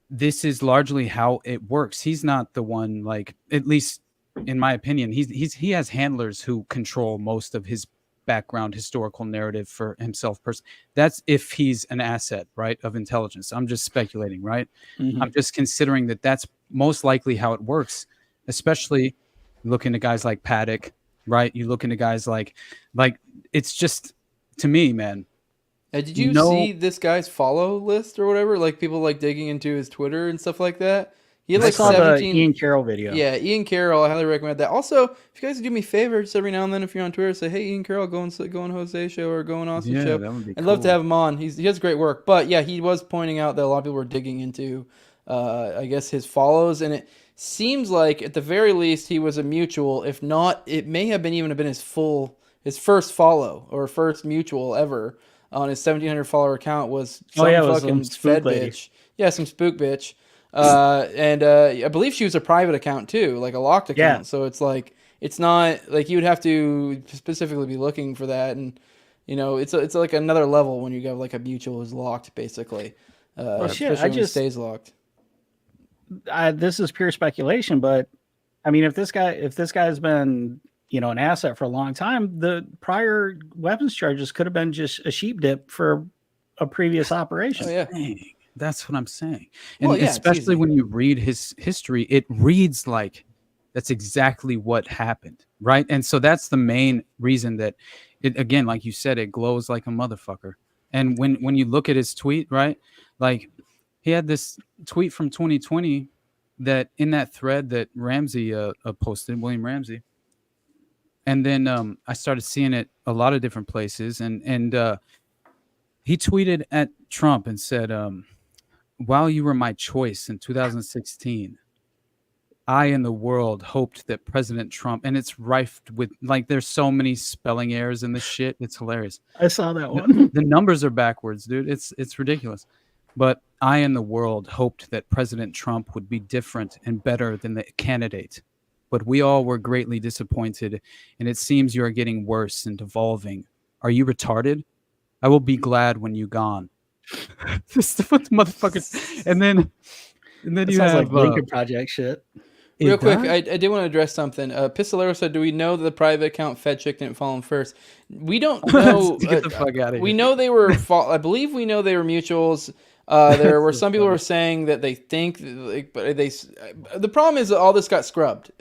this is largely how it works. He's not the one, like, at least in my opinion, he has handlers who control most of his background historical narrative for himself personally. That's if he's an asset, right, of intelligence. I'm just speculating, right? I'm just considering that that's most likely how it works, especially looking at guys like Paddock, right? You look into guys like it's just, to me, man. Did you see this guy's follow list or whatever? Like, people like digging into his Twitter and stuff like that. He had like 17. The Ian Carroll video. Yeah, Ian Carroll. I highly recommend that. Also, if you guys could do me a favor, just every now and then, if you're on Twitter, say, "Hey, Ian Carroll, go on Jose show or go on Austin show." That would be I'd love to have him on. He has great work. But yeah, he was pointing out that a lot of people were digging into, I guess, his follows, and it seems like at the very least he was a mutual. If not, it may have been his first follow or first mutual ever on his 1,700 follower account was some fucking Fed bitch. Yeah, some spook bitch. And I believe she was a private account too, like a locked account. Yeah. So it's like, it's not like you would have to specifically be looking for that. And, it's like another level when you have like a mutual is locked, basically. Especially when it stays locked. This is pure speculation, but I mean, if this guy's been, an asset for a long time, the prior weapons charges could have been just a sheep dip for a previous operation. Oh, yeah. Dang. That's what I'm saying. And especially when you read his history, it reads like that's exactly what happened, right? And so that's the main reason that it, again, like you said, it glows like a motherfucker. And when you look at his tweet, right? Like, he had this tweet from 2020 that in that thread that Ramsey posted, William Ramsey. And then I started seeing it a lot of different places. And he tweeted at Trump and said, "While you were my choice in 2016, I and the world hoped that President Trump," and it's rife with, like, there's so many spelling errors in this shit. It's hilarious. I saw that one. The numbers are backwards, dude. It's ridiculous. But I and the world hoped that President Trump would be different and better than the candidate. But we all were greatly disappointed, and it seems you are getting worse and devolving. Are you retarded? I will be glad when you gone. This motherfuckers. And then you have like Lincoln Project shit. Real quick, I did want to address something. Pistolero said, "Do we know that the private account Fed chick didn't follow him first?" We don't know. Get the fuck out of here. We know they were. I believe we know they were mutuals. There were some people who were saying that they think, but the problem is that all this got scrubbed.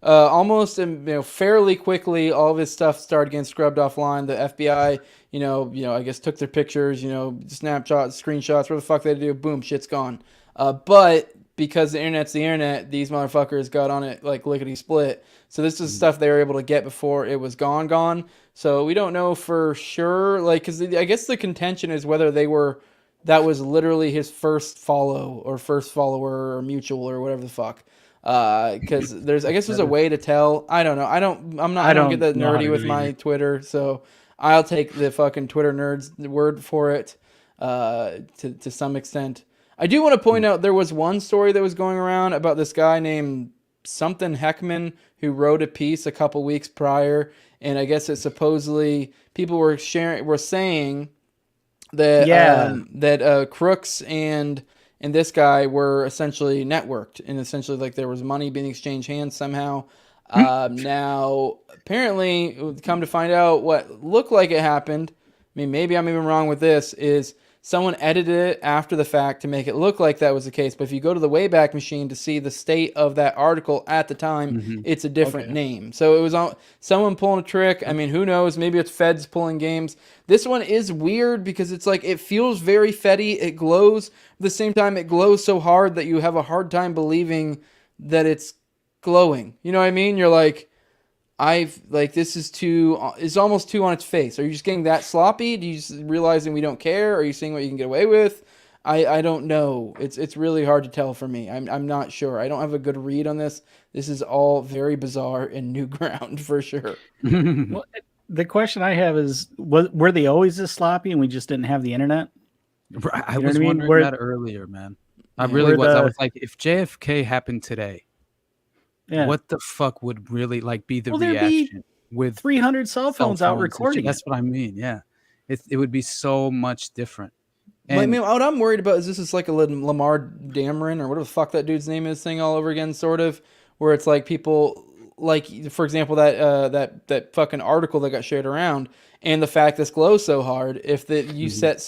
almost fairly quickly, all of his stuff started getting scrubbed offline. The FBI, I guess took their pictures, snapshots, screenshots, whatever the fuck they do. Boom, shit's gone. But because the internet's the internet, these motherfuckers got on it like lickety split. So this is stuff they were able to get before it was gone. So we don't know for sure, because I guess the contention is whether that was literally his first follow or first follower or mutual or whatever the fuck. Because there's a way to tell. I don't know. I don't get that nerdy with my Twitter, so I'll take the fucking Twitter nerds' word for it to some extent. I do want to point out there was one story that was going around about this guy named something Heckman who wrote a piece a couple weeks prior, and I guess it supposedly people were saying that that Crooks and this guy were essentially networked, and essentially like there was money being exchanged hands somehow. Now apparently, come to find out, what looked like it happened. I mean, maybe I'm even wrong with this. Is someone edited it after the fact to make it look like that was the case. But if you go to the Wayback Machine to see the state of that article at the time, it's a different name. So it was someone pulling a trick. I mean, who knows? Maybe it's feds pulling games. This one is weird because it's like it feels very fetty. It glows. At the same time, it glows so hard that you have a hard time believing that it's glowing. You know what I mean? You're like, this is almost too on its face. Are you just getting that sloppy? Do you just realizing we don't care? Are you seeing what you can get away with? I don't know. It's really hard to tell for me. I'm not sure. I don't have a good read on this. This is all very bizarre and new ground for sure. Well, the question I have is, were they always this sloppy and we just didn't have the internet? I was wondering that earlier, man. I really was. I was like, if JFK happened today, what the fuck would really be the reaction with 300 cell phones out recording? That's what I mean. Yeah, it would be so much different. And I mean, what I'm worried about is this is like a Lamar Dameron or whatever the fuck that dude's name is thing all over again, sort of, where it's like people like, for example, that fucking article that got shared around, and the fact this glows so hard. If you set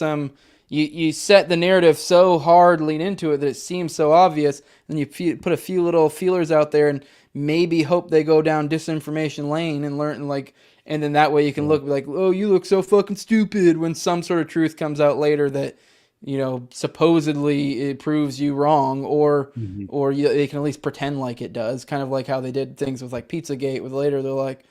you set the narrative so hard, lean into it that it seems so obvious, and you put a few little feelers out there and maybe hope they go down disinformation lane and learn and then that way you can look like, oh, you look so fucking stupid when some sort of truth comes out later that, supposedly it proves you wrong, or they can at least pretend like it does, kind of like how they did things with like Pizzagate. With later they're like,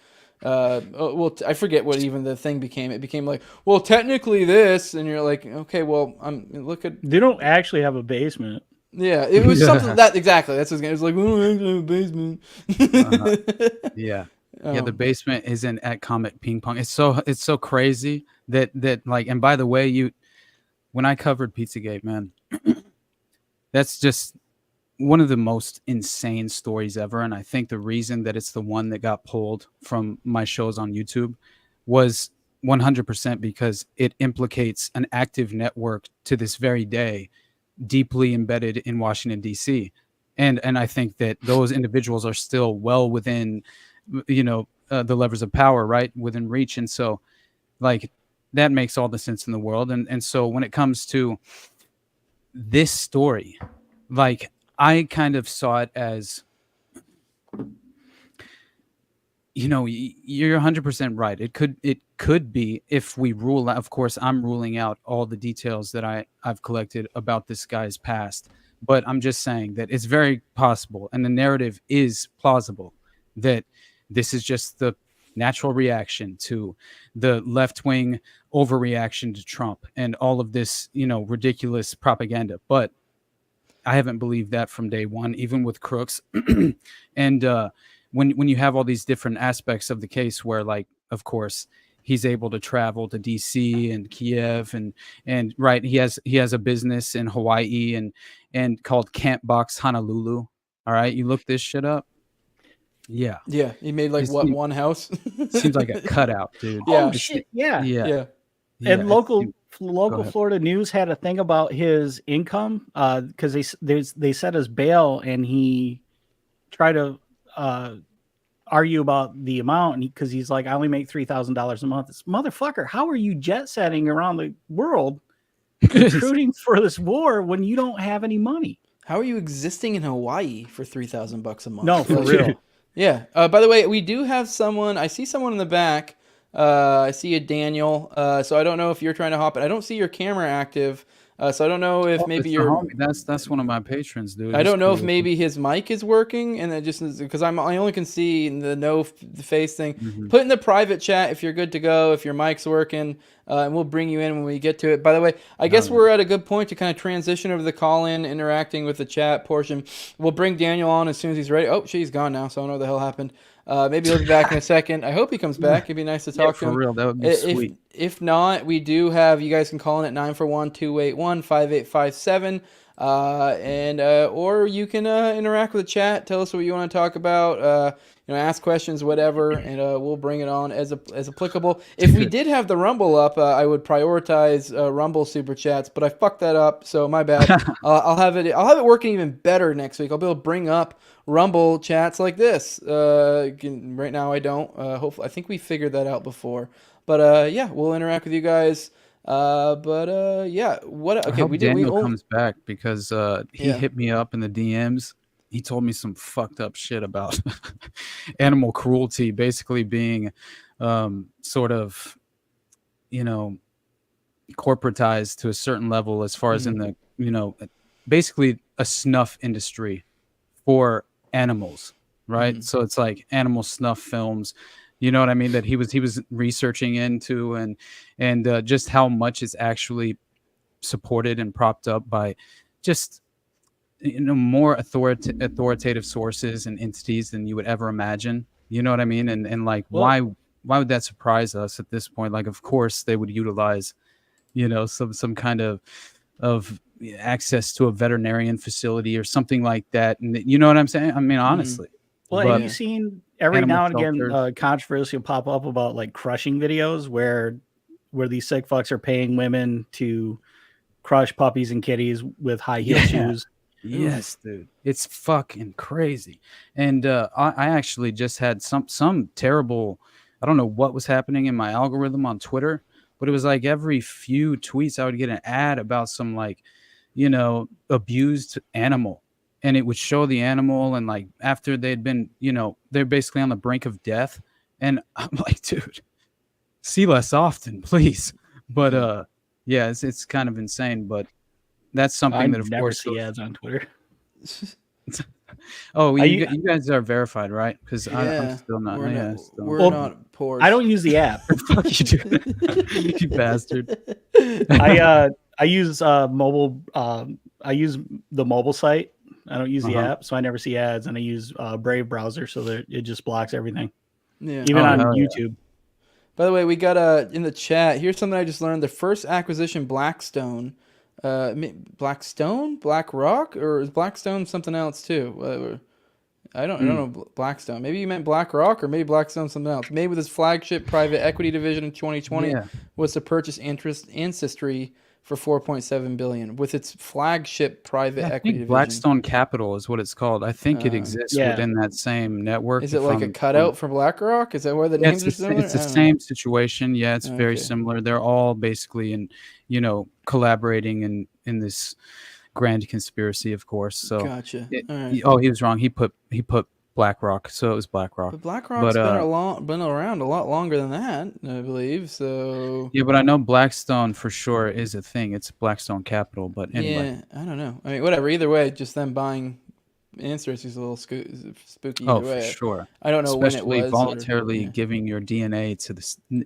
I forget what even the thing became. It became like, well, technically this, and you're like, okay, well, look at. They don't actually have a basement. Yeah, it was something that exactly. That's what it was like. We don't actually have a basement. Yeah. Yeah, the basement isn't at Comet Ping Pong. It's so crazy that and by the way, when I covered Pizzagate, man, that's just one of the most insane stories ever. And I think the reason that it's the one that got pulled from my shows on YouTube was 100% because it implicates an active network to this very day, deeply embedded in Washington, D.C. And I think that those individuals are still well within, the levers of power, right, within reach. And so that makes all the sense in the world. And so when it comes to this story, I kind of saw it as, you're 100% right. It could be, if we rule out, of course, I'm ruling out all the details that I've collected about this guy's past, but I'm just saying that it's very possible, and the narrative is plausible, that this is just the natural reaction to the left-wing overreaction to Trump and all of this, ridiculous propaganda. But I haven't believed that from day one, even with Crooks. And when you have all these different aspects of the case where, of course, he's able to travel to DC and Kiev and right, he has a business in Hawaii and called Camp Box Honolulu. All right, you look this shit up. Yeah. Yeah. He made one house? Seems like a cutout, dude. Yeah. Oh shit. Yeah. And local Florida news had a thing about his income because they set his bail, and he tried to argue about the amount because he's like, I only make $3,000 a month. It's, motherfucker, how are you jet setting around the world recruiting for this war when you don't have any money? How are you existing in Hawaii for $3,000 a month? No, for real. Yeah. By the way, we do have someone. I see someone in the back. I see a Daniel. So I don't know if you're trying to hop in. I don't see your camera active. So I don't know if maybe it's the you're. homie. That's one of my patrons, dude. I He's don't know if cool. maybe his mic is working, and it just because I only can see the face thing. Mm-hmm. Put in the private chat if you're good to go, if your mic's working, and we'll bring you in when we get to it. By the way, I guess we're at a good point to kind of transition over the call-in, interacting with the chat portion. We'll bring Daniel on as soon as he's ready. Oh, she's gone now, so I don't know what the hell happened. Maybe he'll be back in a second. I hope he comes back. It'd be nice to talk to him. For real, that would be sweet. If not, we do have, you guys can call in at 941-281-5857. Or you can interact with the chat. Tell us what you want to talk about. Ask questions, whatever, and we'll bring it on as applicable. If we did have the Rumble up, I would prioritize Rumble super chats, but I fucked that up, so my bad. I'll have it working even better next week. I'll be able to bring up Rumble chats like this. Right now I don't. Hopefully, I think we figured that out before. But yeah, we'll interact with you guys. Yeah. What? Okay, I hope we did. Daniel comes back because he hit me up in the DMs. He told me some fucked up shit about animal cruelty, basically being sort of, corporatized to a certain level as far as in the, basically a snuff industry for animals, right? So it's like animal snuff films. You know what I mean? That he was researching into and just how much is actually supported and propped up by just more authoritative sources and entities than you would ever imagine. You know what I mean? And like why would that surprise us at this point? Like, of course they would utilize, some kind of access to a veterinarian facility or something like that. And you know what I'm saying? I mean, honestly. Well, have you seen every now and again controversy will pop up about like crushing videos where these sick fucks are paying women to crush puppies and kitties with high heel shoes? Yes, dude, it's fucking crazy. And I actually just had some terrible, I don't know what was happening in my algorithm on Twitter, but it was like every few tweets I would get an ad about some like, abused animal. And it would show the animal, and like after they'd been, they're basically on the brink of death. And I'm like, dude, see less often, please. But yeah, it's kind of insane. But that's something that, of course, see ads on Twitter. Oh, you guys are verified, right? Because I'm still not. We're not poor. I don't use the app. Fuck you, dude. You bastard. I use mobile. I use the mobile site. I don't use the app, so I never see ads, and I use Brave browser, so that it just blocks everything. Yeah, even on YouTube. Yeah. By the way, we got in the chat. Here's something I just learned: the first acquisition, Blackstone, BlackRock, or is Blackstone something else too? I don't know Blackstone. Maybe you meant BlackRock, or maybe Blackstone something else. Made with its flagship private equity division in 2020 was to purchase Ancestry for $4.7 billion with its flagship private equity division. Blackstone Capital is what it's called. I think it exists within that same network. Is it like a cutout for BlackRock? Is that where the names are similar? It's the same situation. Yeah, it's very similar. They're all basically collaborating in this grand conspiracy, of course. So gotcha. He was wrong. He put BlackRock, so it was BlackRock. But BlackRock's been around a lot longer than that, I believe. So yeah, but I know Blackstone for sure is a thing. It's Blackstone Capital, but anyway. Yeah, I don't know. I mean, whatever. Either way, just them buying Ancestry is a little spooky. Either way. For sure. I don't know especially when it was. Voluntarily giving your DNA to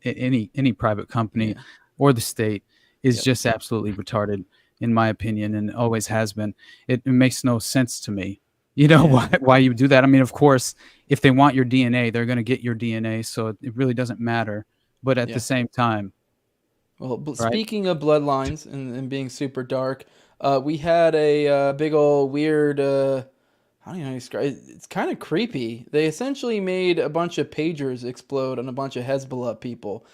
any private company or the state is just absolutely retarded, in my opinion, and always has been. It makes no sense to me. Why you do that? I mean, of course, if they want your DNA, they're going to get your DNA, so it really doesn't matter. But at the same time, speaking of bloodlines and being super dark, we had a big old weird. I don't know how to describe it. It's kind of creepy. They essentially made a bunch of pagers explode on a bunch of Hezbollah people.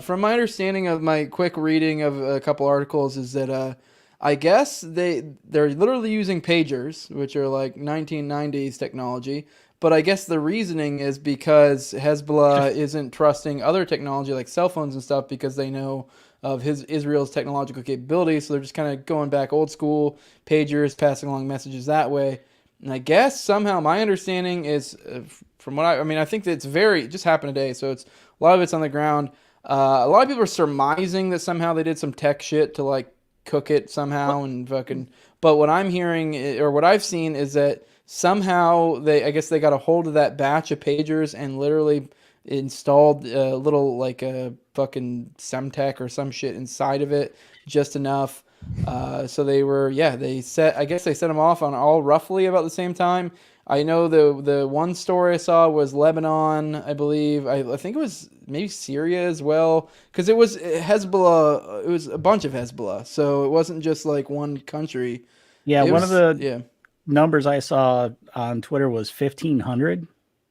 From my understanding of my quick reading of a couple articles, is that I guess they're literally using pagers, which are like 1990s technology. But I guess the reasoning is because Hezbollah isn't trusting other technology like cell phones and stuff because they know of Israel's technological capabilities. So they're just kind of going back old school, pagers, passing along messages that way. And I guess somehow my understanding is, from what I mean, I think that it just happened today, so it's a lot of it's on the ground. A lot of people are surmising that somehow they did some tech shit to like cook it somehow and fucking. But what I'm hearing or what I've seen is that somehow I guess they got a hold of that batch of pagers and literally installed a little like a fucking Semtech or some shit inside of it, just enough. So they set them off on all roughly about the same time. I know the one story I saw was Lebanon, I believe. I think it was maybe Syria as well, because it was Hezbollah. It was a bunch of Hezbollah, so it wasn't just like one country. Yeah, one of the numbers I saw on Twitter was 1,500.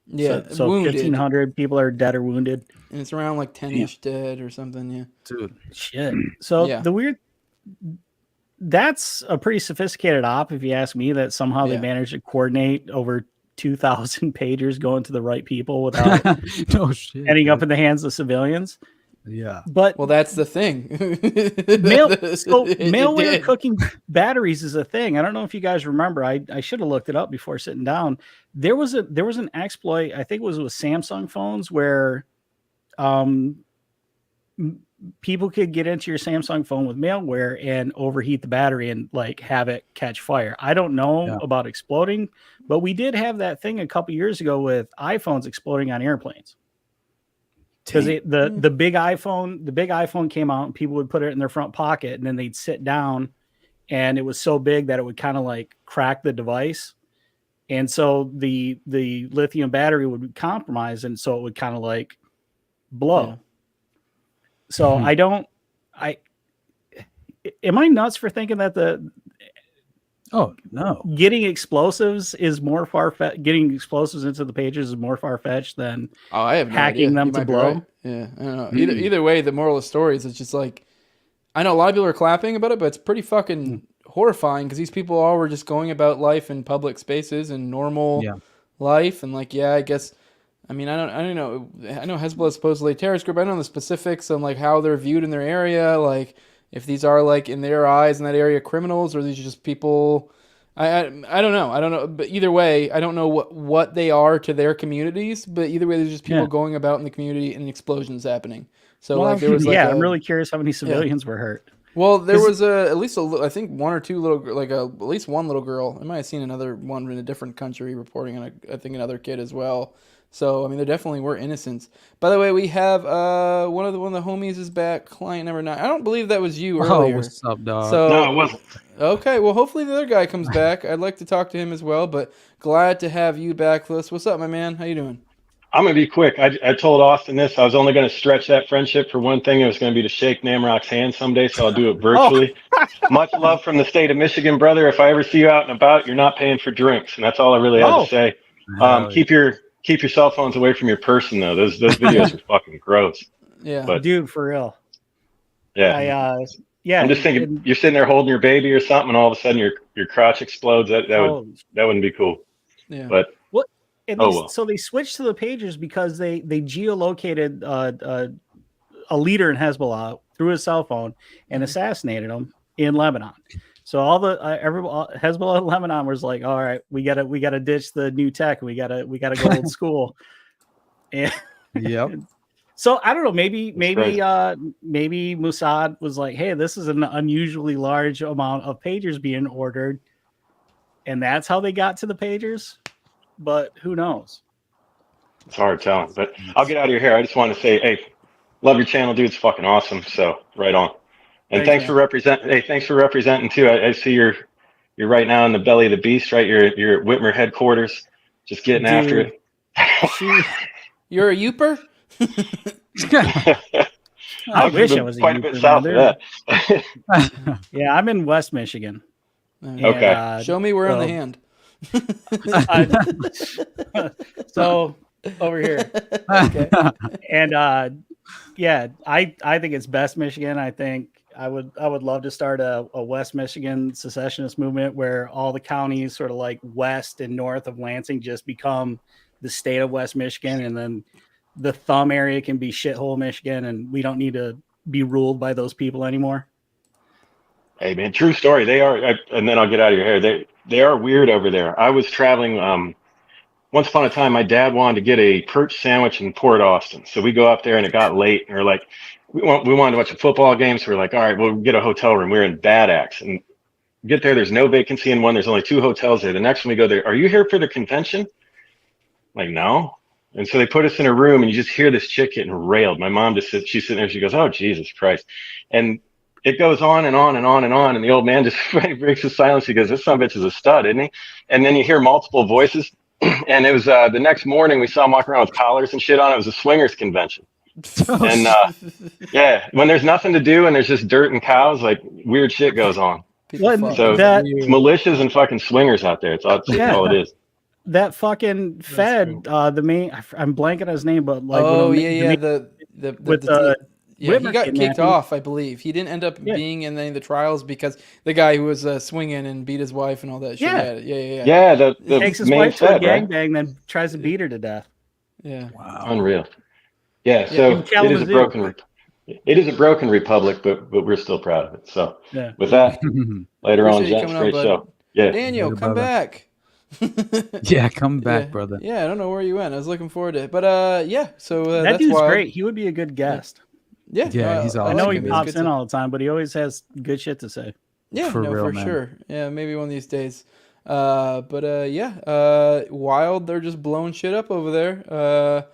Yeah, so 1,500 people are dead or wounded, and it's around like 10-ish dead or something. Yeah, dude, shit. So the weird. That's a pretty sophisticated op, if you ask me, that somehow they managed to coordinate over 2,000 pagers going to the right people without ending up in the hands of civilians. Yeah. But that's the thing. Malware cooking batteries is a thing. I don't know if you guys remember. I should have looked it up before sitting down. There was an exploit, I think it was with Samsung phones, where people could get into your Samsung phone with malware and overheat the battery and like have it catch fire. I don't know about exploding, but we did have that thing a couple years ago with iPhones exploding on airplanes. Because the big iPhone came out and people would put it in their front pocket and then they'd sit down and it was so big that it would kind of like crack the device. And so the lithium battery would be compromised and so it would kind of like blow. Yeah. So am I nuts for thinking that getting explosives is more far-fetched? Getting explosives into the pages is more far-fetched than I have no hacking idea. them to blow. Right. Yeah, I don't know. Either way, the moral of the story is it's just like, I know a lot of people are clapping about it, but it's pretty fucking horrifying because these people all were just going about life in public spaces and normal life, and like, I guess. I mean, I don't know. I know Hezbollah is supposedly a terrorist group. I don't know the specifics on like how they're viewed in their area. Like if these are like in their eyes in that area criminals, or these are just people. I don't know. I don't know. But either way, I don't know what they are to their communities. But either way, there's just people going about in the community and explosions happening. So like there was I'm really curious how many civilians were hurt. Well, there was at least I think one or two at least one little girl. I might have seen another one in a different country reporting on I think another kid as well. So I mean, there definitely were innocents. By the way, we have one of the homies is back. Client number 9. I don't believe that was you earlier. Oh, what's up, dog? So, no, it wasn't. Okay, well, hopefully the other guy comes back. I'd like to talk to him as well. But glad to have you back, Liz. What's up, my man? How you doing? I'm gonna be quick. I told Austin this. I was only gonna stretch that friendship for one thing. It was gonna be to shake Namrok's hand someday. So I'll do it virtually. Much love from the state of Michigan, brother. If I ever see you out and about, you're not paying for drinks, and that's all I really have to say. Keep your cell phones away from your person, though. Those videos are fucking gross. Yeah, but, dude, for real. Yeah, I'm just thinking you're sitting there holding your baby or something, and all of a sudden your crotch explodes. That wouldn't be cool. Yeah. But so they switched to the pagers because they geolocated a leader in Hezbollah through his cell phone and assassinated him in Lebanon. So all the Hezbollah in Lebanon was like, all right, we gotta ditch the new tech. We gotta go old school. And so I don't know. Maybe Mossad was like, hey, this is an unusually large amount of pagers being ordered, and that's how they got to the pagers. But who knows? It's hard telling. But I'll get out of your hair. I just want to say, hey, love your channel, dude. It's fucking awesome. So right on. And thanks for representing. Hey, thanks for representing too. I see you're right now in the belly of the beast, right? You're at Whitmer headquarters, just getting after it. You're a Youper? I wish I was quite a bit south of that. Yeah, I'm in West Michigan. Okay. Show me where on the hand. So over here. Okay. And I think it's best Michigan. I think I would love to start a West Michigan secessionist movement where all the counties sort of like west and north of Lansing just become the state of West Michigan, and then the thumb area can be shithole Michigan, and we don't need to be ruled by those people anymore. Hey man, true story. They are, and then I'll get out of your hair. They are weird over there. I was traveling. Once upon a time, my dad wanted to get a perch sandwich in Port Austin. So we go up there and it got late and we're like, we wanted to watch a football game. So we're like, all right, we'll get a hotel room. We're in Bad Axe and get there. There's no vacancy in one. There's only 2 hotels there. The next one we go there. Are you here for the convention? I'm like, no. And so they put us in a room and you just hear this chick getting railed. My mom she's sitting there. She goes, oh, Jesus Christ. And it goes on and on and on and on. And the old man just breaks the silence. He goes, this son of a bitch is a stud, isn't he? And then you hear multiple voices. And it was the next morning we saw him walking around with collars and shit on. It was a swingers convention. And yeah, when there's nothing to do and there's just dirt and cows, like weird shit goes on. So it's militias and fucking swingers out there. It's all it is. That fucking Fed, the main, I'm blanking on his name, but like, he got kicked off, I believe. He didn't end up being in any of the trials because the guy who was swinging and beat his wife and all that shit. Yeah. The takes his wife to a gangbang, then tries to beat her to death. Yeah. Wow. Unreal. Yeah. So it is a broken republic, but we're still proud of it. So with that, later on, gents, great show. Yeah. Daniel, come back. Yeah, come back, brother. Yeah, I don't know where you went. I was looking forward to it, but so that that's dude's wild. great. He would be a good guest. Yeah, he's awesome. I know he pops in all the time, but he always has good shit to say. Yeah, for sure. Yeah, maybe one of these days. Wild. They're just blowing shit up over there.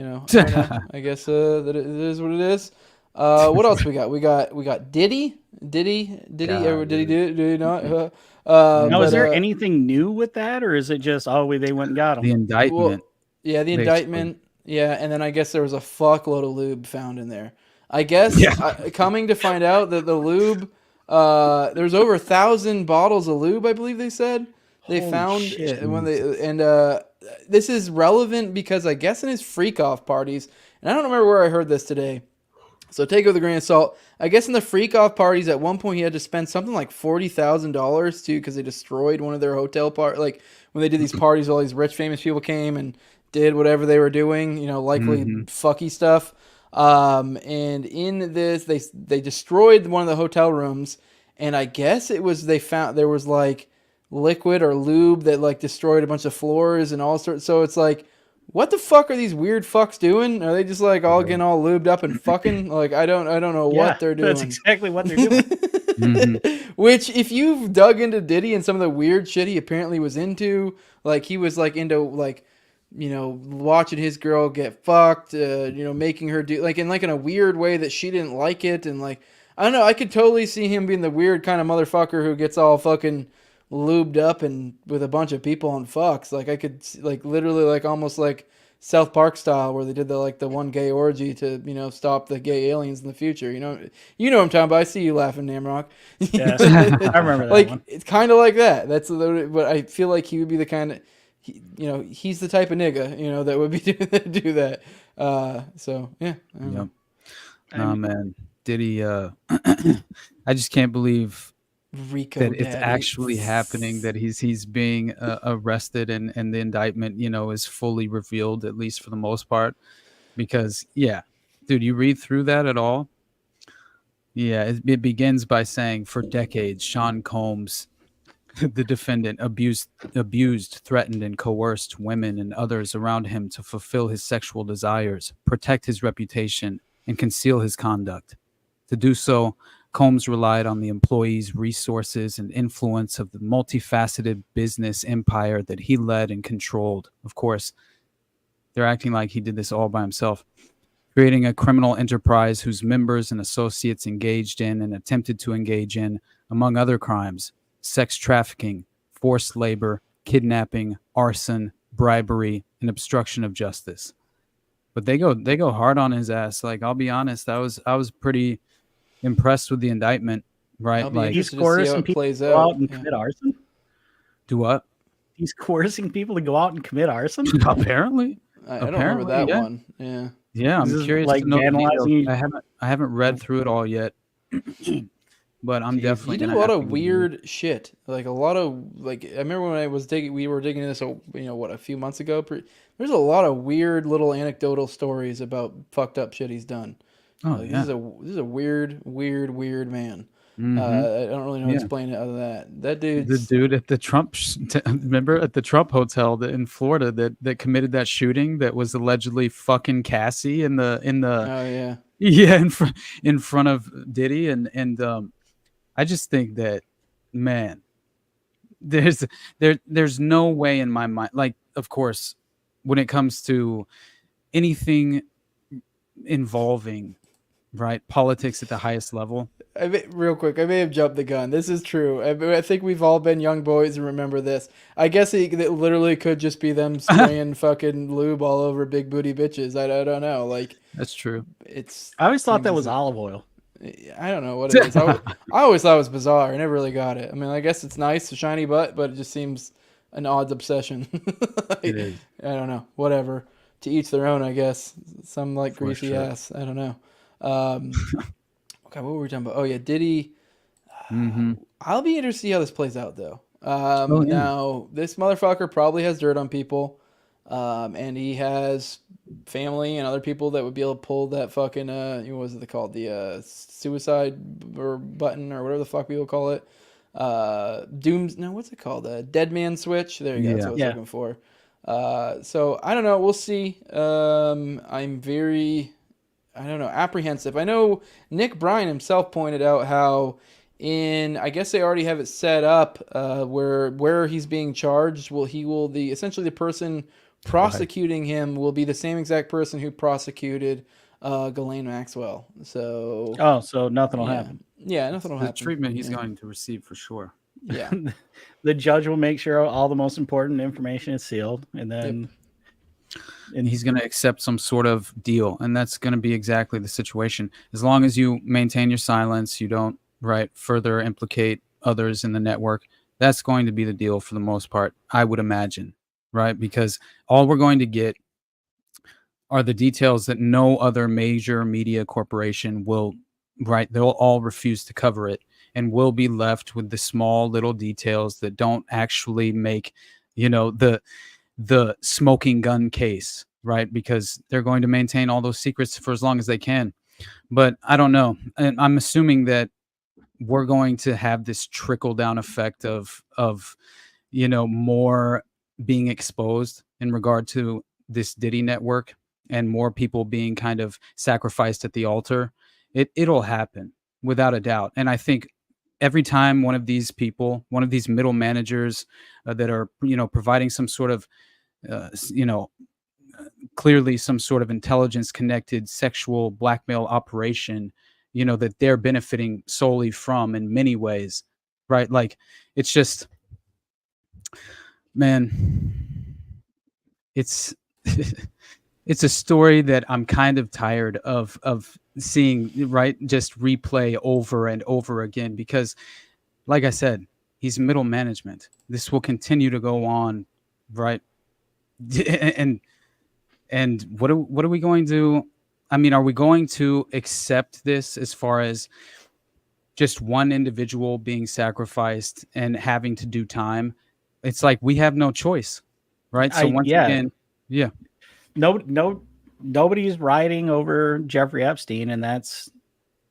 I guess that it is what it is. What else we got? We got Diddy. Diddy do you know? Now, is there anything new with that, or is it just they went and got him? The indictment. Well, the indictment. Yeah, and then I guess there was a fuckload of lube found in there. I guess coming to find out that the lube, there's over 1,000 bottles of lube. I believe they said they found when this is relevant because I guess in his freak off parties, and I don't remember where I heard this today. So take it with a grain of salt. I guess in the freak-off parties, at one point he had to spend something like $40,000 too, because they destroyed one of their hotel like when they did these parties, all these rich famous people came and did whatever they were doing, likely fucky stuff. And in this, they destroyed one of the hotel rooms, and I guess it was they found there was like liquid or lube that like destroyed a bunch of floors and all sorts. So it's like, what the fuck are these weird fucks doing? Are they just like all getting all lubed up and fucking? Like I don't know what they're doing. That's exactly what they're doing. Which, if you've dug into Diddy and some of the weird shit he apparently was into, like he was like into like, watching his girl get fucked, making her do like in a weird way that she didn't like it, and like I don't know, I could totally see him being the weird kind of motherfucker who gets all fucking lubed up and with a bunch of people and fucks. Like I could like literally like almost like South Park style where they did the one gay orgy to stop the gay aliens in the future. You know what I'm talking about. I see you laughing, Namrok. Yeah, I remember that like one. It's kind of like that. That's but I feel like he would be the kind of he's the type of nigga that would be do that. So yeah. Man, Diddy. I just can't believe Rico that it's Daddy. Actually happening, that he's being arrested and the indictment is fully revealed, at least for the most part, because dude, you read through that at all, it begins by saying, for decades Sean Combs, the defendant, abused, threatened, and coerced women and others around him to fulfill his sexual desires, protect his reputation, and conceal his conduct. To do so, Combs relied on the employees' resources and influence of the multifaceted business empire that he led and controlled. Of course, they're acting like he did this all by himself, creating a criminal enterprise whose members and associates engaged in and attempted to engage in, among other crimes, sex trafficking, forced labor, kidnapping, arson, bribery, and obstruction of justice. But they go hard on his ass. Like, I'll be honest, I was pretty impressed with the indictment, right? Like, he's coercing people to go out and commit arson. Do what? He's coercing people to go out and commit arson. Apparently, I don't remember that one. Yeah. Yeah, I'm curious to know. I haven't read through it all yet, but I'm definitely. He did a lot of weird shit. Like a lot of like. I remember when we were digging into this. A few months ago. There's a lot of weird little anecdotal stories about fucked up shit he's done. Oh, This is a weird man. I don't really know how to explain it other than that. That dude's the dude at the Trump remember at the Trump hotel in Florida that committed that shooting that was allegedly fucking Cassie in the oh yeah in front of Diddy and I just think that, man, there's no way in my mind, like, of course, when it comes to anything involving politics at the highest level. Real quick, I may have jumped the gun. This is true. I think we've all been young boys and remember this. I guess it literally could just be them spraying fucking lube all over big booty bitches. I don't know. Like, that's true. I always thought that was olive oil. I don't know what it is. I always thought it was bizarre. I never really got it. I mean, I guess it's nice, a shiny butt, but it just seems an odd obsession. It is. I don't know. Whatever. To each their own, I guess. Some like For greasy sure. ass. I don't know. Okay, what were we talking about? Oh yeah, Diddy. I'll be interested to see how this plays out, though. Now, this motherfucker probably has dirt on people, and he has family and other people that would be able to pull that fucking what was it called, the suicide or button or whatever the fuck people call it. What's it called? Dead man switch. There you go. That's what I was looking for. So I don't know. We'll see. I'm very, I don't know, apprehensive. I know Nick Bryan himself pointed out how I guess they already have it set up where he's being charged. Essentially the person prosecuting him will be the same exact person who prosecuted Ghislaine Maxwell. So so nothing will happen. Yeah, nothing will happen. The treatment he's going to receive for sure. Yeah. The judge will make sure all the most important information is sealed, and then and he's going to accept some sort of deal, and that's going to be exactly the situation. As long as you maintain your silence, you don't further implicate others in the network, that's going to be the deal for the most part, I would imagine, because all we're going to get are the details that no other major media corporation will, they'll all refuse to cover it, and we'll be left with the small little details that don't actually make, the smoking gun case, because they're going to maintain all those secrets for as long as they can. But I don't know. And I'm assuming that we're going to have this trickle down effect of more being exposed in regard to this Diddy network and more people being kind of sacrificed at the altar. It'll happen without a doubt. And I think every time one of these people, one of these middle managers that are, providing some sort of, clearly some sort of intelligence connected sexual blackmail operation, that they're benefiting solely from in many ways, like, it's just, man, it's it's a story that I'm kind of tired of seeing, just replay over and over again, because like I said, he's middle management. This will continue to go on, and what are we going to, I mean, are we going to accept this as far as just one individual being sacrificed and having to do time? It's like we have no choice, so once again, nobody's riding over Jeffrey Epstein, and that's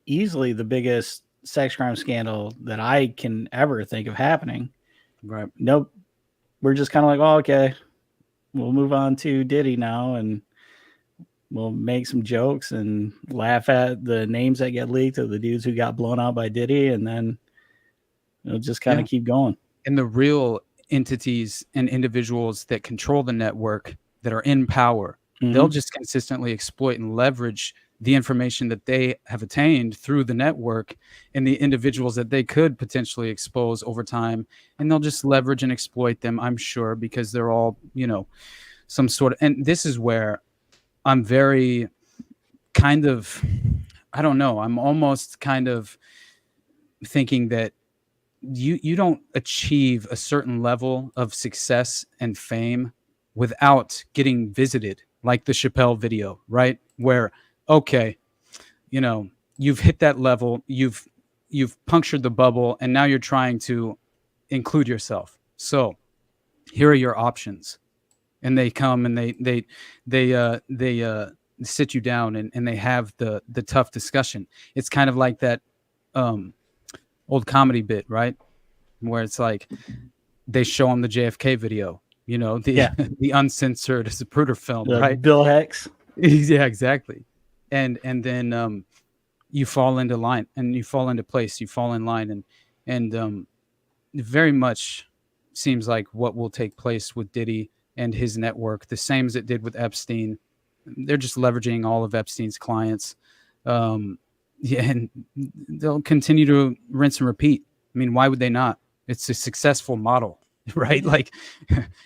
easily the biggest sex crime scandal that I can ever think of happening. Nope. We're just kind of like, oh, okay, we'll move on to Diddy now, and we'll make some jokes and laugh at the names that get leaked of the dudes who got blown out by Diddy, and then it'll just kind of keep going. And the real entities and individuals that control the network, that are in power, they'll just consistently exploit and leverage the information that they have attained through the network and the individuals that they could potentially expose over time. And they'll just leverage and exploit them, I'm sure, because they're all, some sort of, and this is where I'm very kind of, I don't know, I'm almost kind of thinking that you don't achieve a certain level of success and fame without getting visited, like the Chappelle video, where, okay, you've hit that level, you've punctured the bubble, and now you're trying to include yourself. So here are your options. And they come and they sit you down and they have the tough discussion. It's kind of like that old comedy bit, right? Where it's like they show him the JFK video, you know, the the uncensored Zapruder film, right? Bill Hicks. Yeah, exactly. And then you fall into line, and you fall into place, you fall in line, and very much seems like what will take place with Diddy and his network, the same as it did with Epstein. They're just leveraging all of Epstein's clients. Yeah, and they'll continue to rinse and repeat. I mean, why would they not? It's a successful model, right? Like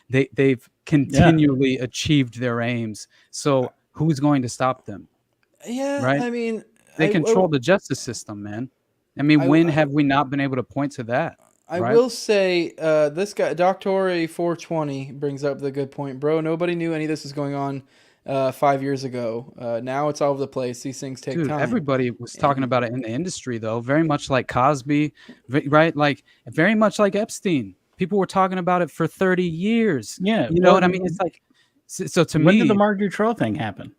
they've continually achieved their aims. So who's going to stop them? Yeah, right. I mean, they control the justice system, man. I mean, when have we not been able to point to that? I will say, this guy, Doctori420, brings up the good point, bro. Nobody knew any of this was going on 5 years ago. Now it's all over the place. These things take time. Everybody was talking about it in the industry, though. Very much like Cosby, right? Like very much like Epstein. People were talking about it for 30 years. Yeah, you know what I mean? It's like, so to me, when did the Mark Dutroux thing happen?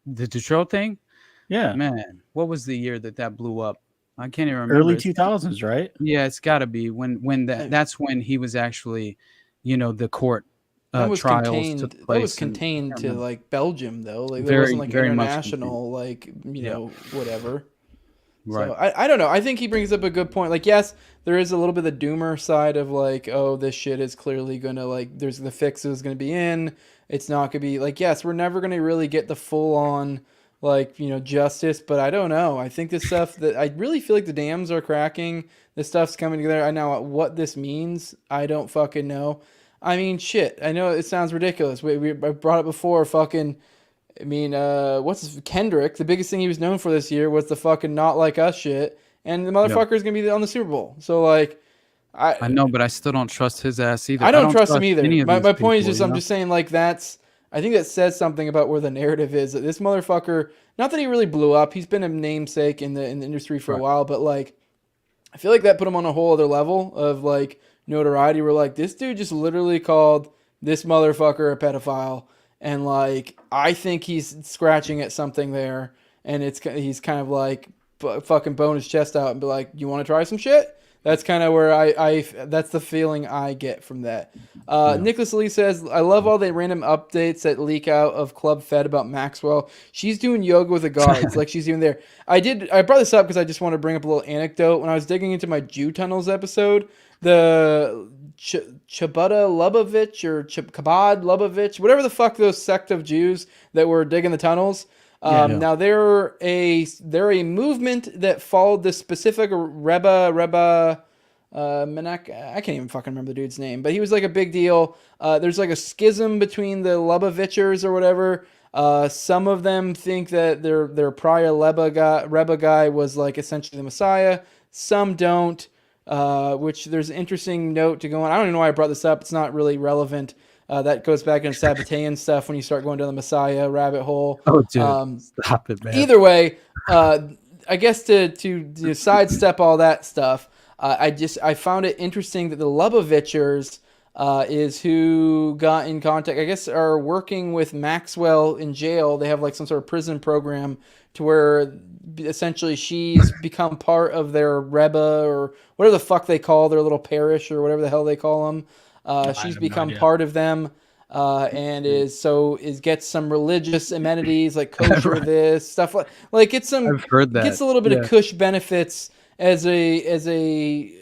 The Dutroux thing? Yeah, man. What was the year that blew up? I can't even remember. Early 2000s, right? Yeah, it's got to be when that's when he was actually, you know, the court trials took place. That was contained to like Belgium, though. Like there wasn't like international, like you know, whatever. Right. So I don't know. I think he brings up a good point. Like, yes, there is a little bit of the doomer side of like, oh, this shit is clearly gonna like, there's the fix is gonna be in. It's not gonna be like, yes, we're never gonna really get the full on, like, you know, justice, but I don't know. I think this stuff that I really feel like the dams are cracking. This stuff's coming together. I know what this means. I don't fucking know. I mean, shit. I know it sounds ridiculous. I brought it before. Fucking, I mean, Kendrick? The biggest thing he was known for this year was the fucking Not Like Us shit, and the motherfucker's gonna be on the Super Bowl. So like, I know, but I still don't trust his ass either. I don't trust him either. My point is just, I'm just saying, like, I think that says something about where the narrative is. That this motherfucker, not that he really blew up, he's been a namesake in the industry for a while, but like, I feel like that put him on a whole other level of like notoriety. Where like, this dude just literally called this motherfucker a pedophile, and like, I think he's scratching at something there, and he's kind of like fucking bone his chest out and be like, you want to try some shit? That's kind of where that's the feeling I get from that. Nicholas Lee says, I love all the random updates that leak out of Club Fed about Maxwell. She's doing yoga with the guards. Like she's even there. I brought this up because I just want to bring up a little anecdote. When I was digging into my Jew Tunnels episode, the Chabad Lubavitch, whatever the fuck those sect of Jews that were digging the tunnels. Now they're a movement that followed this specific Rebbe Menak. I can't even fucking remember the dude's name, but he was like a big deal. There's like a schism between the Lubavitchers or whatever. Some of them think that their prior Rebbe guy was like essentially the Messiah. Some don't. Which there's an interesting note to go on. I don't even know why I brought this up. It's not really relevant. That goes back into Sabbatean stuff when you start going down the Messiah rabbit hole. Oh, dude, stop it, man. Either way, I guess to sidestep all that stuff, I found it interesting that the Lubavitchers is who got in contact, I guess, are working with Maxwell in jail. They have like some sort of prison program to where essentially she's become part of their Rebbe or whatever the fuck they call their little parish or whatever the hell they call them. She's become part of them, and gets some religious amenities like kosher this stuff like gets some. I've heard that. Gets a little bit of cush benefits as a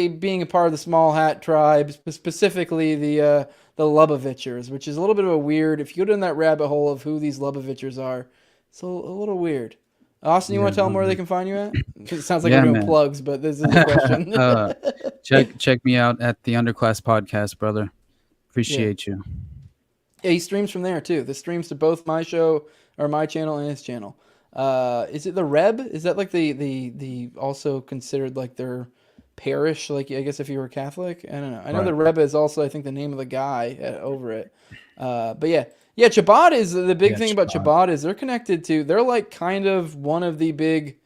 being a part of the small hat tribe, specifically the Lubavitchers, which is a little bit of a weird. If you go down that rabbit hole of who these Lubavitchers are, it's a little weird. Austin, you want to tell them where they can find you at? Because it sounds like you're doing plugs, but this is the question. check me out at the Underclass Podcast, brother. Appreciate you. Yeah, he streams from there too. This streams to both my show or my channel and his channel. Is it the Reb? Is that like the also considered like their parish? Like I guess if you were Catholic, I don't know. I know the Reb is also I think the name of the guy over it. But yeah. Yeah, Chabad is the big thing about Chabad is they're connected to. They're like kind of one of the big.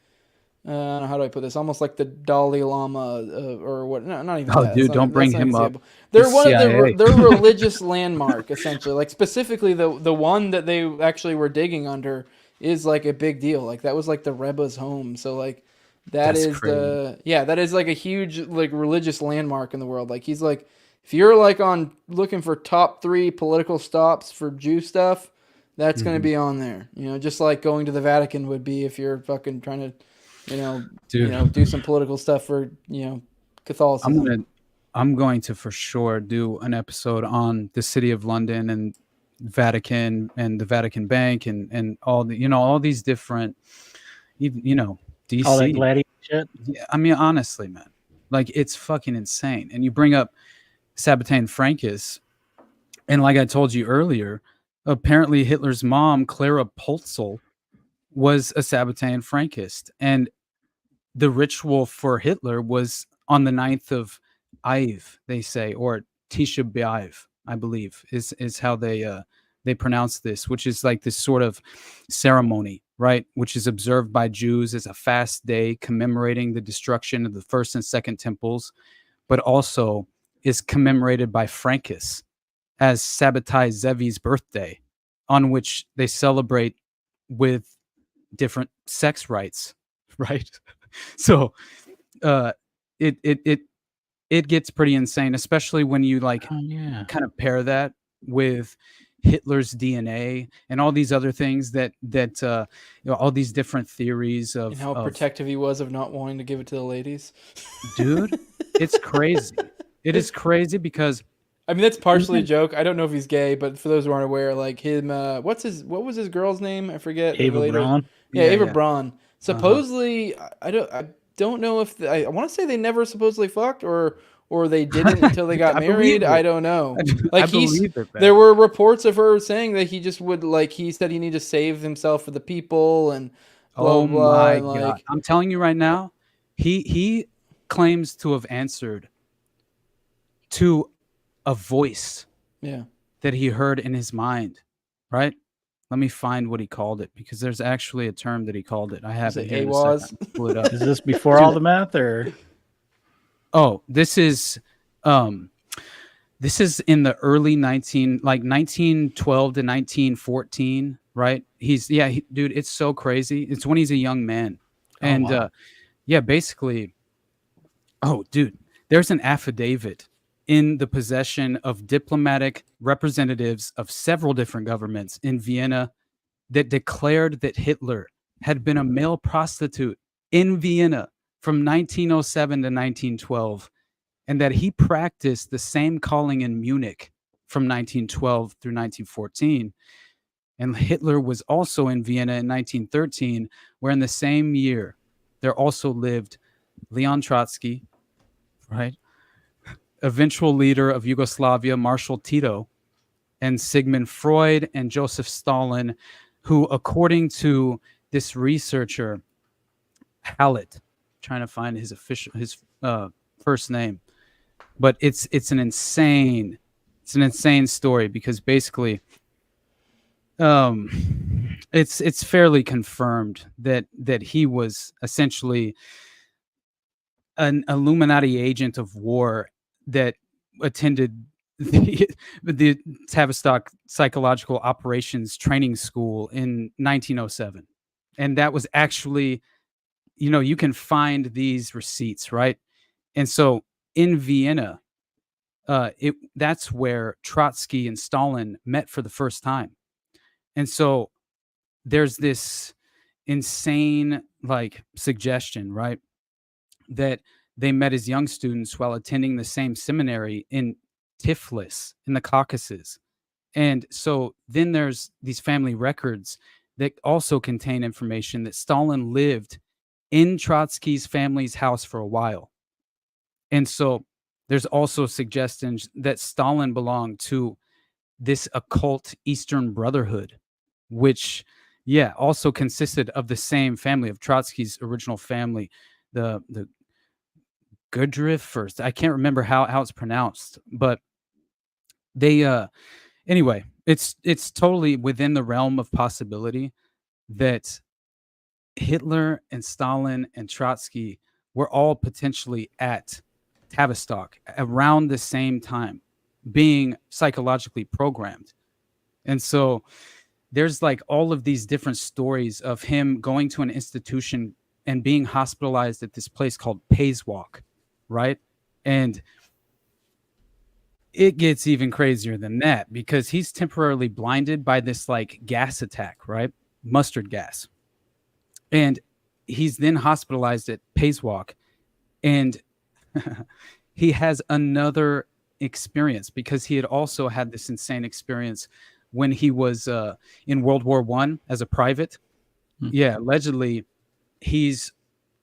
I don't know how do I put this? Almost like the Dalai Lama or what? No, not even. Oh, that. Dude, don't bring him up. They're one of their religious landmark essentially. Like specifically the one that they actually were digging under is like a big deal. Like that was like the Rebbe's home. So like That's crazy. That is like a huge like religious landmark in the world. Like he's like, if you're like on looking for top 3 political stops for Jew stuff, that's going to be on there. You know, just like going to the Vatican would be if you're fucking trying to, do some political stuff for, Catholicism. I'm going to for sure do an episode on the City of London and Vatican and the Vatican Bank and all the, all these different, DC. All that gladiator shit. Yeah, I mean, honestly, man, like it's fucking insane. And you bring up Sabbatain Francus, and like I told you earlier, apparently Hitler's mom, Clara Pölzl, was a Sabbatain Frankist, and the ritual for Hitler was on the 9th of Ive, they say, or Tisha B'Av, I believe, is how they pronounce this, which is like this sort of ceremony, right? Which is observed by Jews as a fast day commemorating the destruction of the first and second temples, but also is commemorated by Francus as Sabbatai Zevi's birthday, on which they celebrate with different sex rites, right? So it gets pretty insane, especially when you kind of pair that with Hitler's DNA and all these other things that all these different theories of and how protective he was of not wanting to give it to the ladies. Dude, it's crazy. It is crazy because I mean that's partially a joke. I don't know if he's gay, but for those who aren't aware, like him, what was his girl's name? I forget. Ava Braun. Yeah, Ava Braun. Supposedly, I don't know if I want to say they never supposedly fucked or they didn't until they got married. I don't know. Like there were reports of her saying that he just would he said he needed to save himself for the people and blah, blah, my God. I'm telling you right now, he claims to have answered to a voice that he heard in his mind, right? Let me find what he called it, because there's actually a term that he called it. I have it here. Pull it up. Is this before all the math or? Oh, this is in the early 1912 to 1914, right? Dude, it's so crazy. It's when he's a young man. And wow. Basically, dude, there's an affidavit in the possession of diplomatic representatives of several different governments in Vienna that declared that Hitler had been a male prostitute in Vienna from 1907 to 1912, and that he practiced the same calling in Munich from 1912 through 1914. And Hitler was also in Vienna in 1913, where in the same year there also lived Leon Trotsky, right? Eventual leader of Yugoslavia, Marshal Tito, and Sigmund Freud and Joseph Stalin, who, according to this researcher, Hallett, trying to find his first name, but it's an insane story, because basically it's fairly confirmed that he was essentially an Illuminati agent of war that attended the Tavistock Psychological Operations Training School in 1907. And that was actually, you can find these receipts, right? And so in Vienna, that's where Trotsky and Stalin met for the first time. And so there's this insane suggestion, right, that they met as young students while attending the same seminary in Tiflis in the Caucasus. And so then there's these family records that also contain information that Stalin lived in Trotsky's family's house for a while. And so there's also suggestions that Stalin belonged to this occult Eastern Brotherhood, which, also consisted of the same family of Trotsky's original family, the Gurdjieff first. I can't remember how it's pronounced, but they anyway, it's totally within the realm of possibility that Hitler and Stalin and Trotsky were all potentially at Tavistock around the same time, being psychologically programmed. And so there's all of these different stories of him going to an institution and being hospitalized at this place called Payswalk, right? And it gets even crazier than that because he's temporarily blinded by this like gas attack, right? Mustard gas. And he's then hospitalized at Payswalk, and he has another experience because he had also had this insane experience when he was in World War I as a private. Yeah, allegedly he's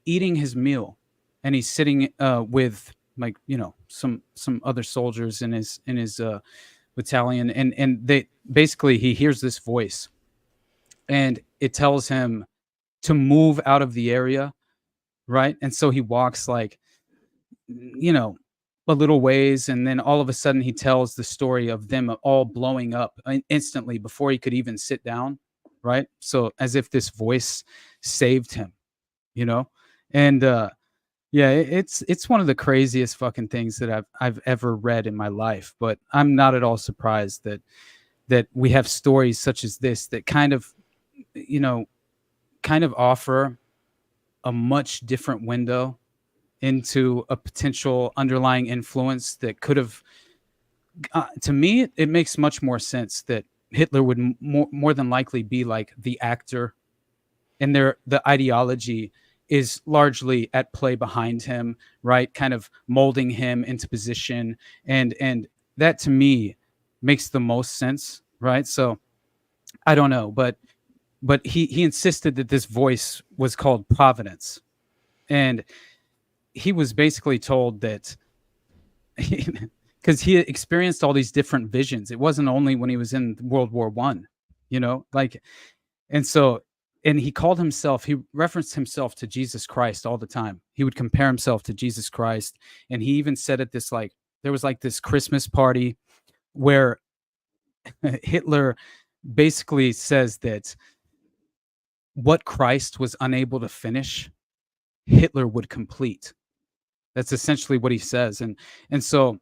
eating his meal and he's sitting with like, you know, some other soldiers in his battalion, and they basically, he hears this voice and it tells him to move out of the area, right? And so he walks like, you know, a little ways, and then all of a sudden he tells the story of them all blowing up instantly before he could even sit down, right? So as if this voice saved him, you know? And yeah, it's one of the craziest fucking things that I've ever read in my life, but I'm not at all surprised that we have stories such as this that kind of, you know, kind of offer a much different window into a potential underlying influence that could have, to me, it makes much more sense that Hitler would more than likely be like the actor, and the ideology is largely at play behind him, right? Kind of molding him into position. And that to me makes the most sense, right? So I don't know, but he insisted that this voice was called Providence. And he was basically told that because he experienced all these different visions. It wasn't only when he was in World War I, you know, like, and so, and he called himself, he referenced himself to Jesus Christ all the time. He would compare himself to Jesus Christ. And he even said at this, like, there was like this Christmas party where Hitler basically says that what Christ was unable to finish, Hitler would complete. That's essentially what he says. And so,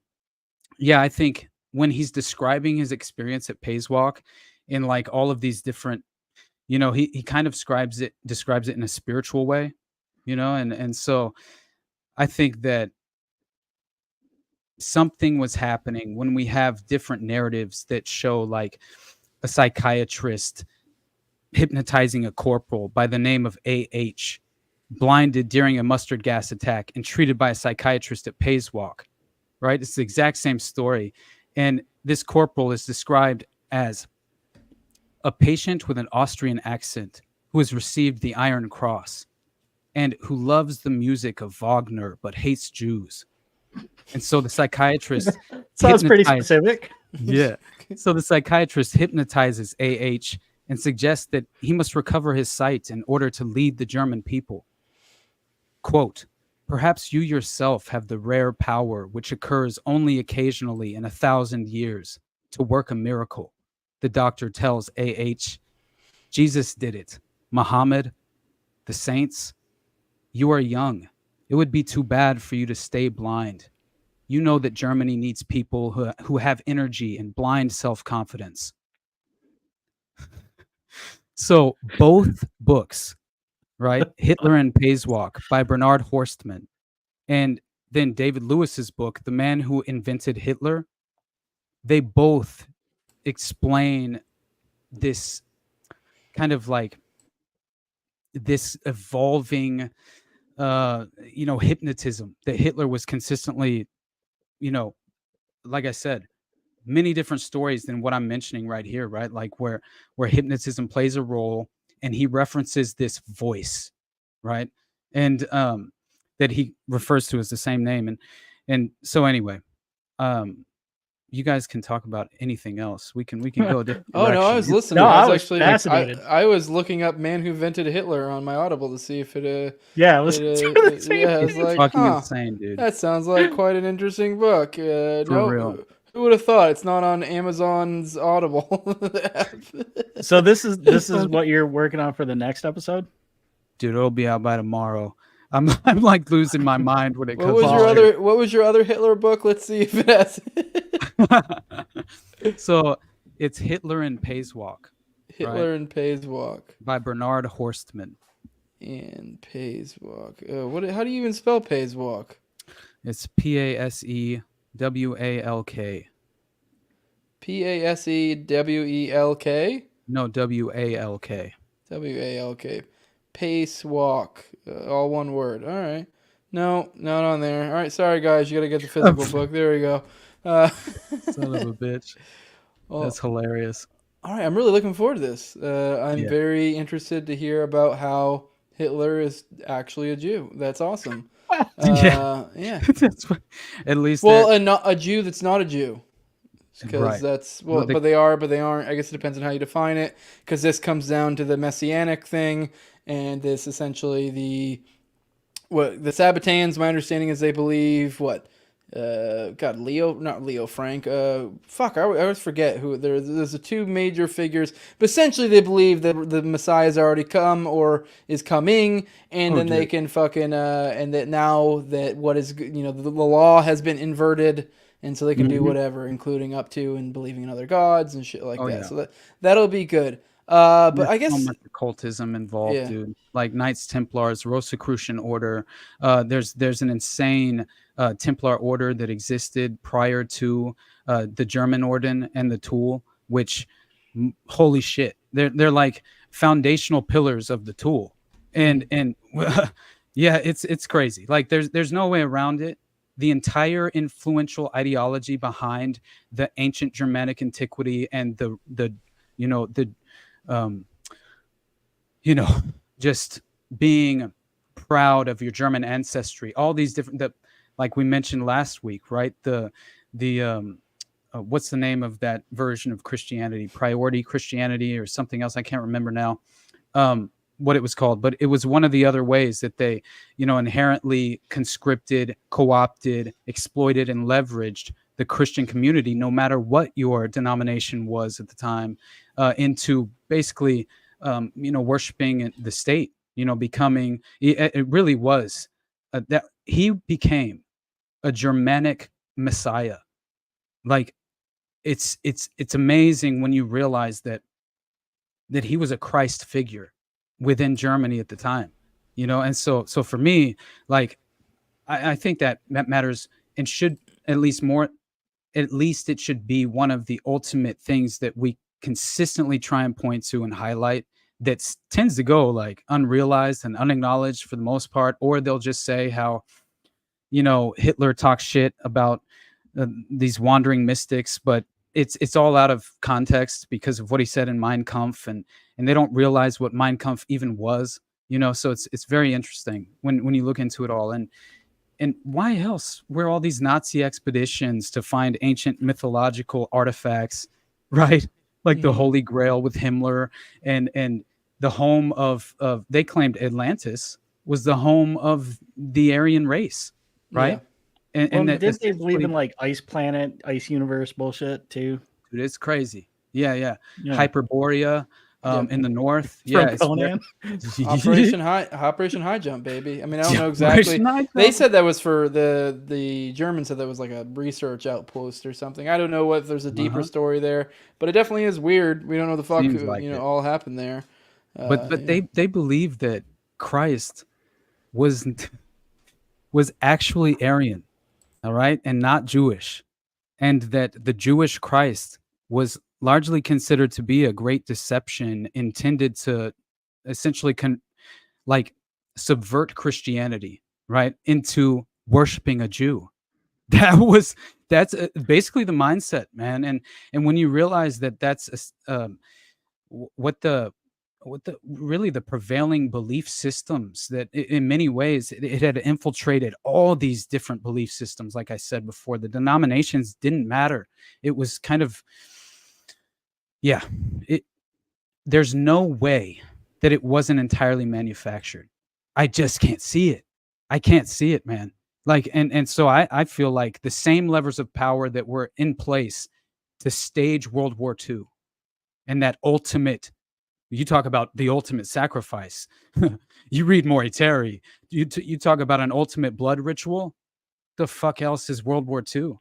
yeah, I think when he's describing his experience at Payswalk in like all of these different, you know, he kind of describes it in a spiritual way, you know, and so I think that something was happening when we have different narratives that show like a psychiatrist hypnotizing a corporal by the name of AH, blinded during a mustard gas attack and treated by a psychiatrist at Payswalk, right? It's the exact same story. And this corporal is described as a patient with an Austrian accent who has received the Iron Cross and who loves the music of Wagner but hates Jews. And so the psychiatrist sounds pretty specific. Yeah. So the psychiatrist hypnotizes AH and suggests that he must recover his sight in order to lead the German people. Quote, "Perhaps you yourself have the rare power which occurs only occasionally in 1,000 years to work a miracle," the doctor tells AH. "Jesus did it. Muhammad, the saints. You are young. It would be too bad for you to stay blind. You know that Germany needs people who have energy and blind self-confidence." So both books, right? Hitler and Payswalk by Bernard Horstmann, and then David Lewis's book, The Man Who Invented Hitler, they both explain this kind of like this evolving, you know, hypnotism that Hitler was consistently, you know, like I said, many different stories than what I'm mentioning right here, right? Like where hypnotism plays a role, and he references this voice, right? And that he refers to as the same name. And so anyway, you guys can talk about anything else. We can go a different Oh direction. no, I was listening. No, I I was was actually fascinated. I was looking up "Man Who Invented Hitler" on my Audible to see if it. Yeah, it was Yeah, I was like, fucking huh, insane, dude. that sounds like quite an interesting book. No, real. who would have thought? It's not on Amazon's Audible app. So this is what you're working on for the next episode? Dude, it'll be out by tomorrow. I'm like losing my mind when it comes. What was your other Hitler book? Let's see if it has. So it's Hitler and Payswalk. Hitler and Payswalk by Bernard Horstmann. And Payswalk. How do you even spell Payswalk? It's Pasewalk. Pasewelk. No, Walk. Walk. Pacewalk. All one word. All right. No, not on there. All right. Sorry, guys. You got to get the physical book. There we go. Son of a bitch. Well, that's hilarious. All right. I'm really looking forward to this. I'm very interested to hear about how Hitler is actually a Jew. That's awesome. Yeah. At least. Well, and not a Jew that's not a Jew. Because that's but they are, but they aren't. I guess it depends on how you define it. Because this comes down to the messianic thing, and this essentially the Sabbatarians. My understanding is they believe Leo Frank. I always forget who. There's the two major figures, but essentially they believe that the Messiah's already come or is coming, and then they can fucking and that now that what is the law has been inverted. And so they can do whatever, including up to and believing in other gods and shit like that. Yeah. So that'll be good. But I guess so much occultism involved, dude. Like Knights Templars, Rosicrucian Order. There's an insane Templar order that existed prior to the German Orden and the Tool, which holy shit, they're like foundational pillars of the Tool, and yeah, it's crazy. Like there's no way around it. The entire influential ideology behind the ancient Germanic antiquity and just being proud of your German ancestry, all these different, like we mentioned last week, right? What's the name of that version of Christianity? Priority Christianity or something else? I can't remember now. What it was called, but it was one of the other ways that they, inherently conscripted, co-opted, exploited, and leveraged the Christian community, no matter what your denomination was at the time, into basically, worshiping the state. Becoming. It really was that he became a Germanic Messiah. Like, it's amazing when you realize that he was a Christ figure within Germany at the time, and so for me, like, I think that matters and should at least it should be one of the ultimate things that we consistently try and point to and highlight that tends to go like unrealized and unacknowledged for the most part, or they'll just say how, Hitler talks shit about these wandering mystics, but it's all out of context because of what he said in Mein Kampf, and they don't realize what Mein Kampf even was, so it's very interesting when you look into it all. And why else were all these Nazi expeditions to find ancient mythological artifacts, right? Like the Holy Grail with Himmler, and the home of they claimed Atlantis was the home of the Aryan race, right? Yeah. And did they believe in like ice planet, ice universe bullshit too? Dude, it's crazy. Yeah. Hyperborea in the north. Yeah. Operation High Jump, baby. I mean, I don't know exactly. They said that was for the Germans said that was like a research outpost or something. I don't know if there's a deeper story there, but it definitely is weird. We don't know the fuck all happened there. But they believe that Christ was actually Aryan. All right, and not Jewish, and that the Jewish Christ was largely considered to be a great deception intended to essentially subvert Christianity, right, into worshiping a Jew. That's basically the mindset, man. And when you realize that that's what the prevailing belief systems, that in many ways it had infiltrated all these different belief systems. Like I said before, the denominations didn't matter. It was kind of, there's no way that it wasn't entirely manufactured. I just can't see it. I can't see it, man. Like, and so I feel like the same levers of power that were in place to stage World War II and that ultimate, you talk about the ultimate sacrifice. You read Maury Terry. You talk about an ultimate blood ritual. The fuck else is World War II?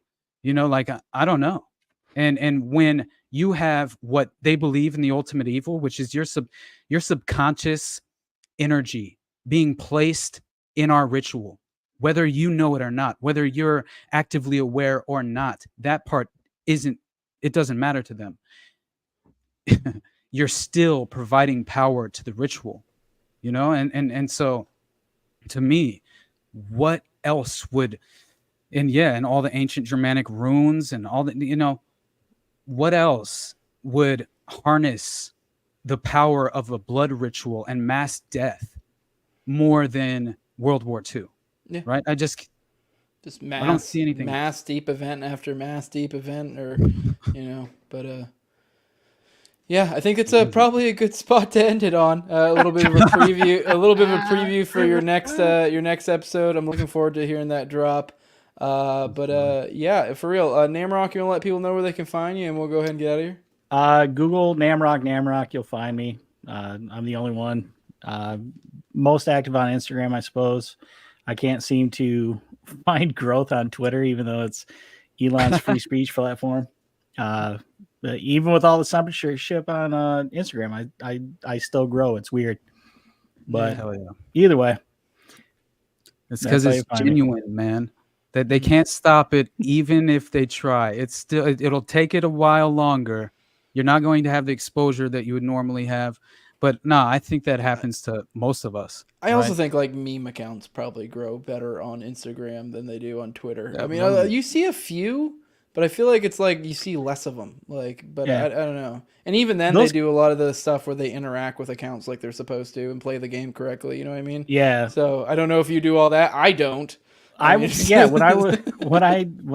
Like I don't know. And when you have what they believe in the ultimate evil, which is your subconscious energy being placed in our ritual, whether you know it or not, whether you're actively aware or not. That part it doesn't matter to them. You're still providing power to the ritual, and so to me, what else would, and all the ancient Germanic runes and all that, what else would harness the power of a blood ritual and mass death more than World War II? Yeah. Right? I don't see anything. Mass deep event after mass deep event, or but yeah, I think it's probably a good spot to end it on. A little bit of a preview for your next episode. I'm looking forward to hearing that drop. Yeah, for real. Namrok, you want to let people know where they can find you, and we'll go ahead and get out of here? Google Namrok, you'll find me. I'm the only one. Most active on Instagram, I suppose. I can't seem to find growth on Twitter, even though it's Elon's free speech platform. Even with all the censorship on Instagram, I still grow. It's weird, but either way, it's because it's genuine, man. That they can't stop it, even if they try. It'll take it a while longer. You're not going to have the exposure that you would normally have. But no, I think that happens to most of us. I also think like meme accounts probably grow better on Instagram than they do on Twitter. I mean, you see a few, but I feel like it's like you see less of them. I don't know. And even then, they do a lot of the stuff where they interact with accounts like they're supposed to and play the game correctly. You know what I mean? Yeah. So I don't know if you do all that. I don't. When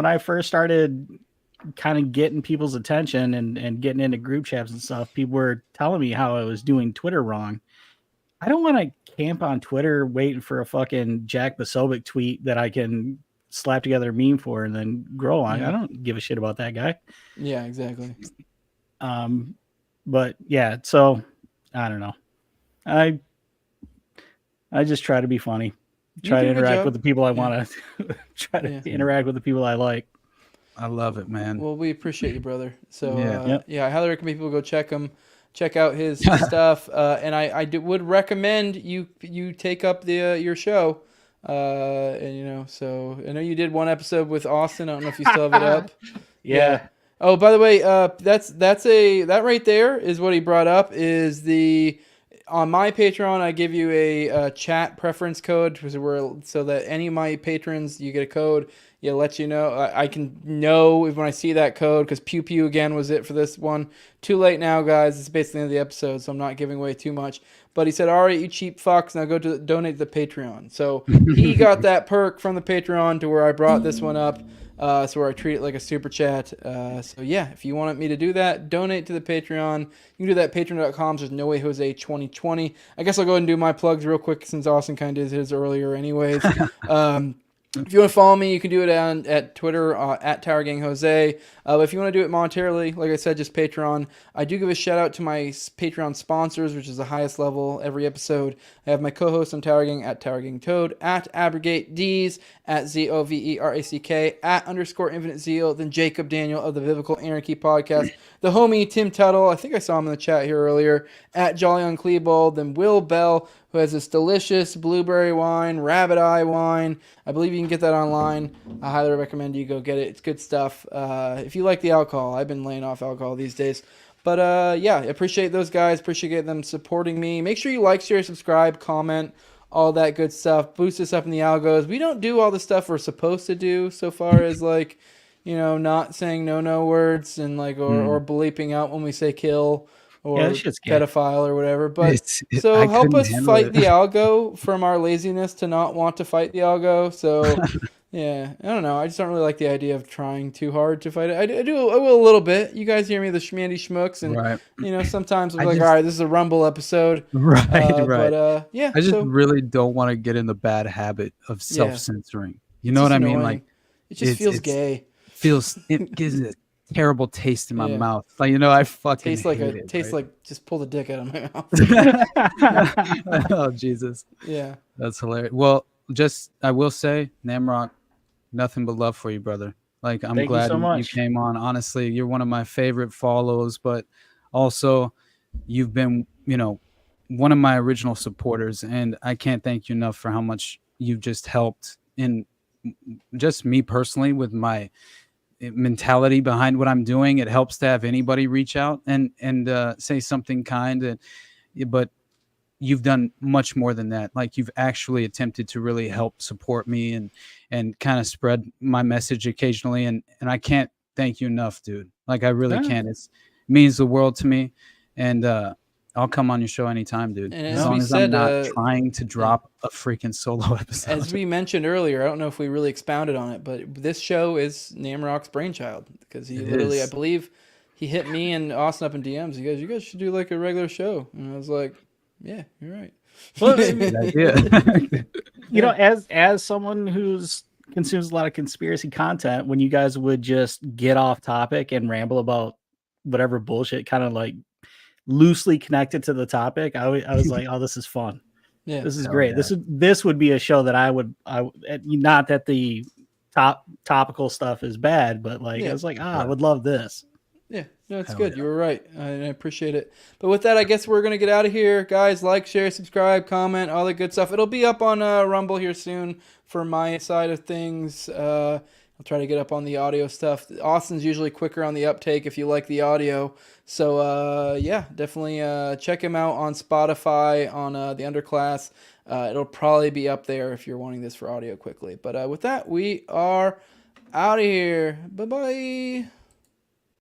I first started kind of getting people's attention and getting into group chats and stuff, people were telling me how I was doing Twitter wrong. I don't want to camp on Twitter waiting for a fucking Jack Basovic tweet that I can slap together a meme for and then grow on. I don't give a shit about that guy. Yeah, exactly. But yeah, so I don't know. I just try to be funny. Try to interact with the people I want to try to interact with the people I like. I love it, man. Well, we appreciate you, brother. So I highly recommend people go check out his stuff. And I would recommend you take up your show. And so I know you did one episode with Austin. I don't know if you still have it up. Yeah. Oh, by the way, that right there is what he brought up is on my Patreon, I give you a chat preference code so that any of my patrons, you get a code. It lets you know. I can know when I see that code because Pew Pew again was it for this one. Too late now, guys. It's basically the end of the episode, so I'm not giving away too much. But he said, all right, you cheap fucks, now go to donate to the Patreon. So he got that perk from the Patreon to where I brought this one up. So where I treat it like a super chat. So yeah, if you want me to do that, donate to the Patreon. You can do that at patreon.com. There's No Way Jose 2020. I guess I'll go ahead and do my plugs real quick since Austin kind of did his earlier anyways. If you want to follow me, you can do it at Twitter at TowerGangJose. If you want to do it monetarily, like I said, just Patreon. I do give a shout out to my Patreon sponsors, which is the highest level every episode. I have my co-host on Tower Gang at Tower Gang Toad, at Abrogate D's, at ZOVERACK, at _Infinite Zeal, then Jacob Daniel of the Biblical Anarchy Podcast, the homie Tim Tuttle, I think I saw him in the chat here earlier, at Jolly on Klebold, then Will Bell, who has this delicious blueberry wine, rabbit eye wine. I believe you can get that online. I highly recommend you go get it. It's good stuff. If you like the alcohol, I've been laying off alcohol these days. But yeah, I appreciate those guys. Appreciate them supporting me. Make sure you like, share, subscribe, comment, all that good stuff. Boost us up in the algos. We don't do all the stuff we're supposed to do so far as like, not saying no words and like or bleeping out when we say kill. Or pedophile or whatever, but so help us fight the algo from our laziness to not want to fight the algo. So yeah, I don't know. I just don't really like the idea of trying too hard to fight it. I will a little bit. You guys hear me, the schmandy schmucks, and sometimes I'm like, all right, this is a Rumble episode, right. But yeah, I just really don't want to get in the bad habit of self-censoring. You know what I mean? Like it just feels gay. It gives it terrible taste in my mouth. Like I fucking tastes like hate it, tastes like just pull the dick out of my mouth. Oh Jesus. Yeah. That's hilarious. Well, I will say, Namrok, nothing but love for you, brother. Like I'm glad you came on. Honestly, you're one of my favorite follows, but also you've been, one of my original supporters, and I can't thank you enough for how much you've just helped in just me personally with my mentality behind what I'm doing. It helps to have anybody reach out and say something kind, but you've done much more than that. Like, you've actually attempted to really help support me and kind of spread my message occasionally. And I can't thank you enough, dude. Like, I really can't. It means the world to me. And I'll come on your show anytime, dude. And as long as I'm not trying to drop a freaking solo episode. As we mentioned earlier, I don't know if we really expounded on it, but this show is Namrok's brainchild, because he literally, I believe, he hit me and Austin up in DMs. You guys should do like a regular show. And I was like, yeah, you're right. Well, you know, as someone who's consumes a lot of conspiracy content, when you guys would just get off topic and ramble about whatever bullshit, kind of like loosely connected to the topic, I was like, oh, this is fun. Yeah, this is great. Yeah. This would be a show that I not that the topical stuff is bad, but like I was like, I would love this. Yeah, no, it's good. Yeah. You were right. I appreciate it. But with that, I guess we're going to get out of here. Guys, like, share, subscribe, comment, all the good stuff. It'll be up on Rumble here soon for my side of things. I'll try to get up on the audio stuff. Austin's usually quicker on the uptake if you like the audio. So, yeah, definitely check him out on Spotify, on the Underclass. It'll probably be up there if you're wanting this for audio quickly. But with that, we are out of here. Bye-bye.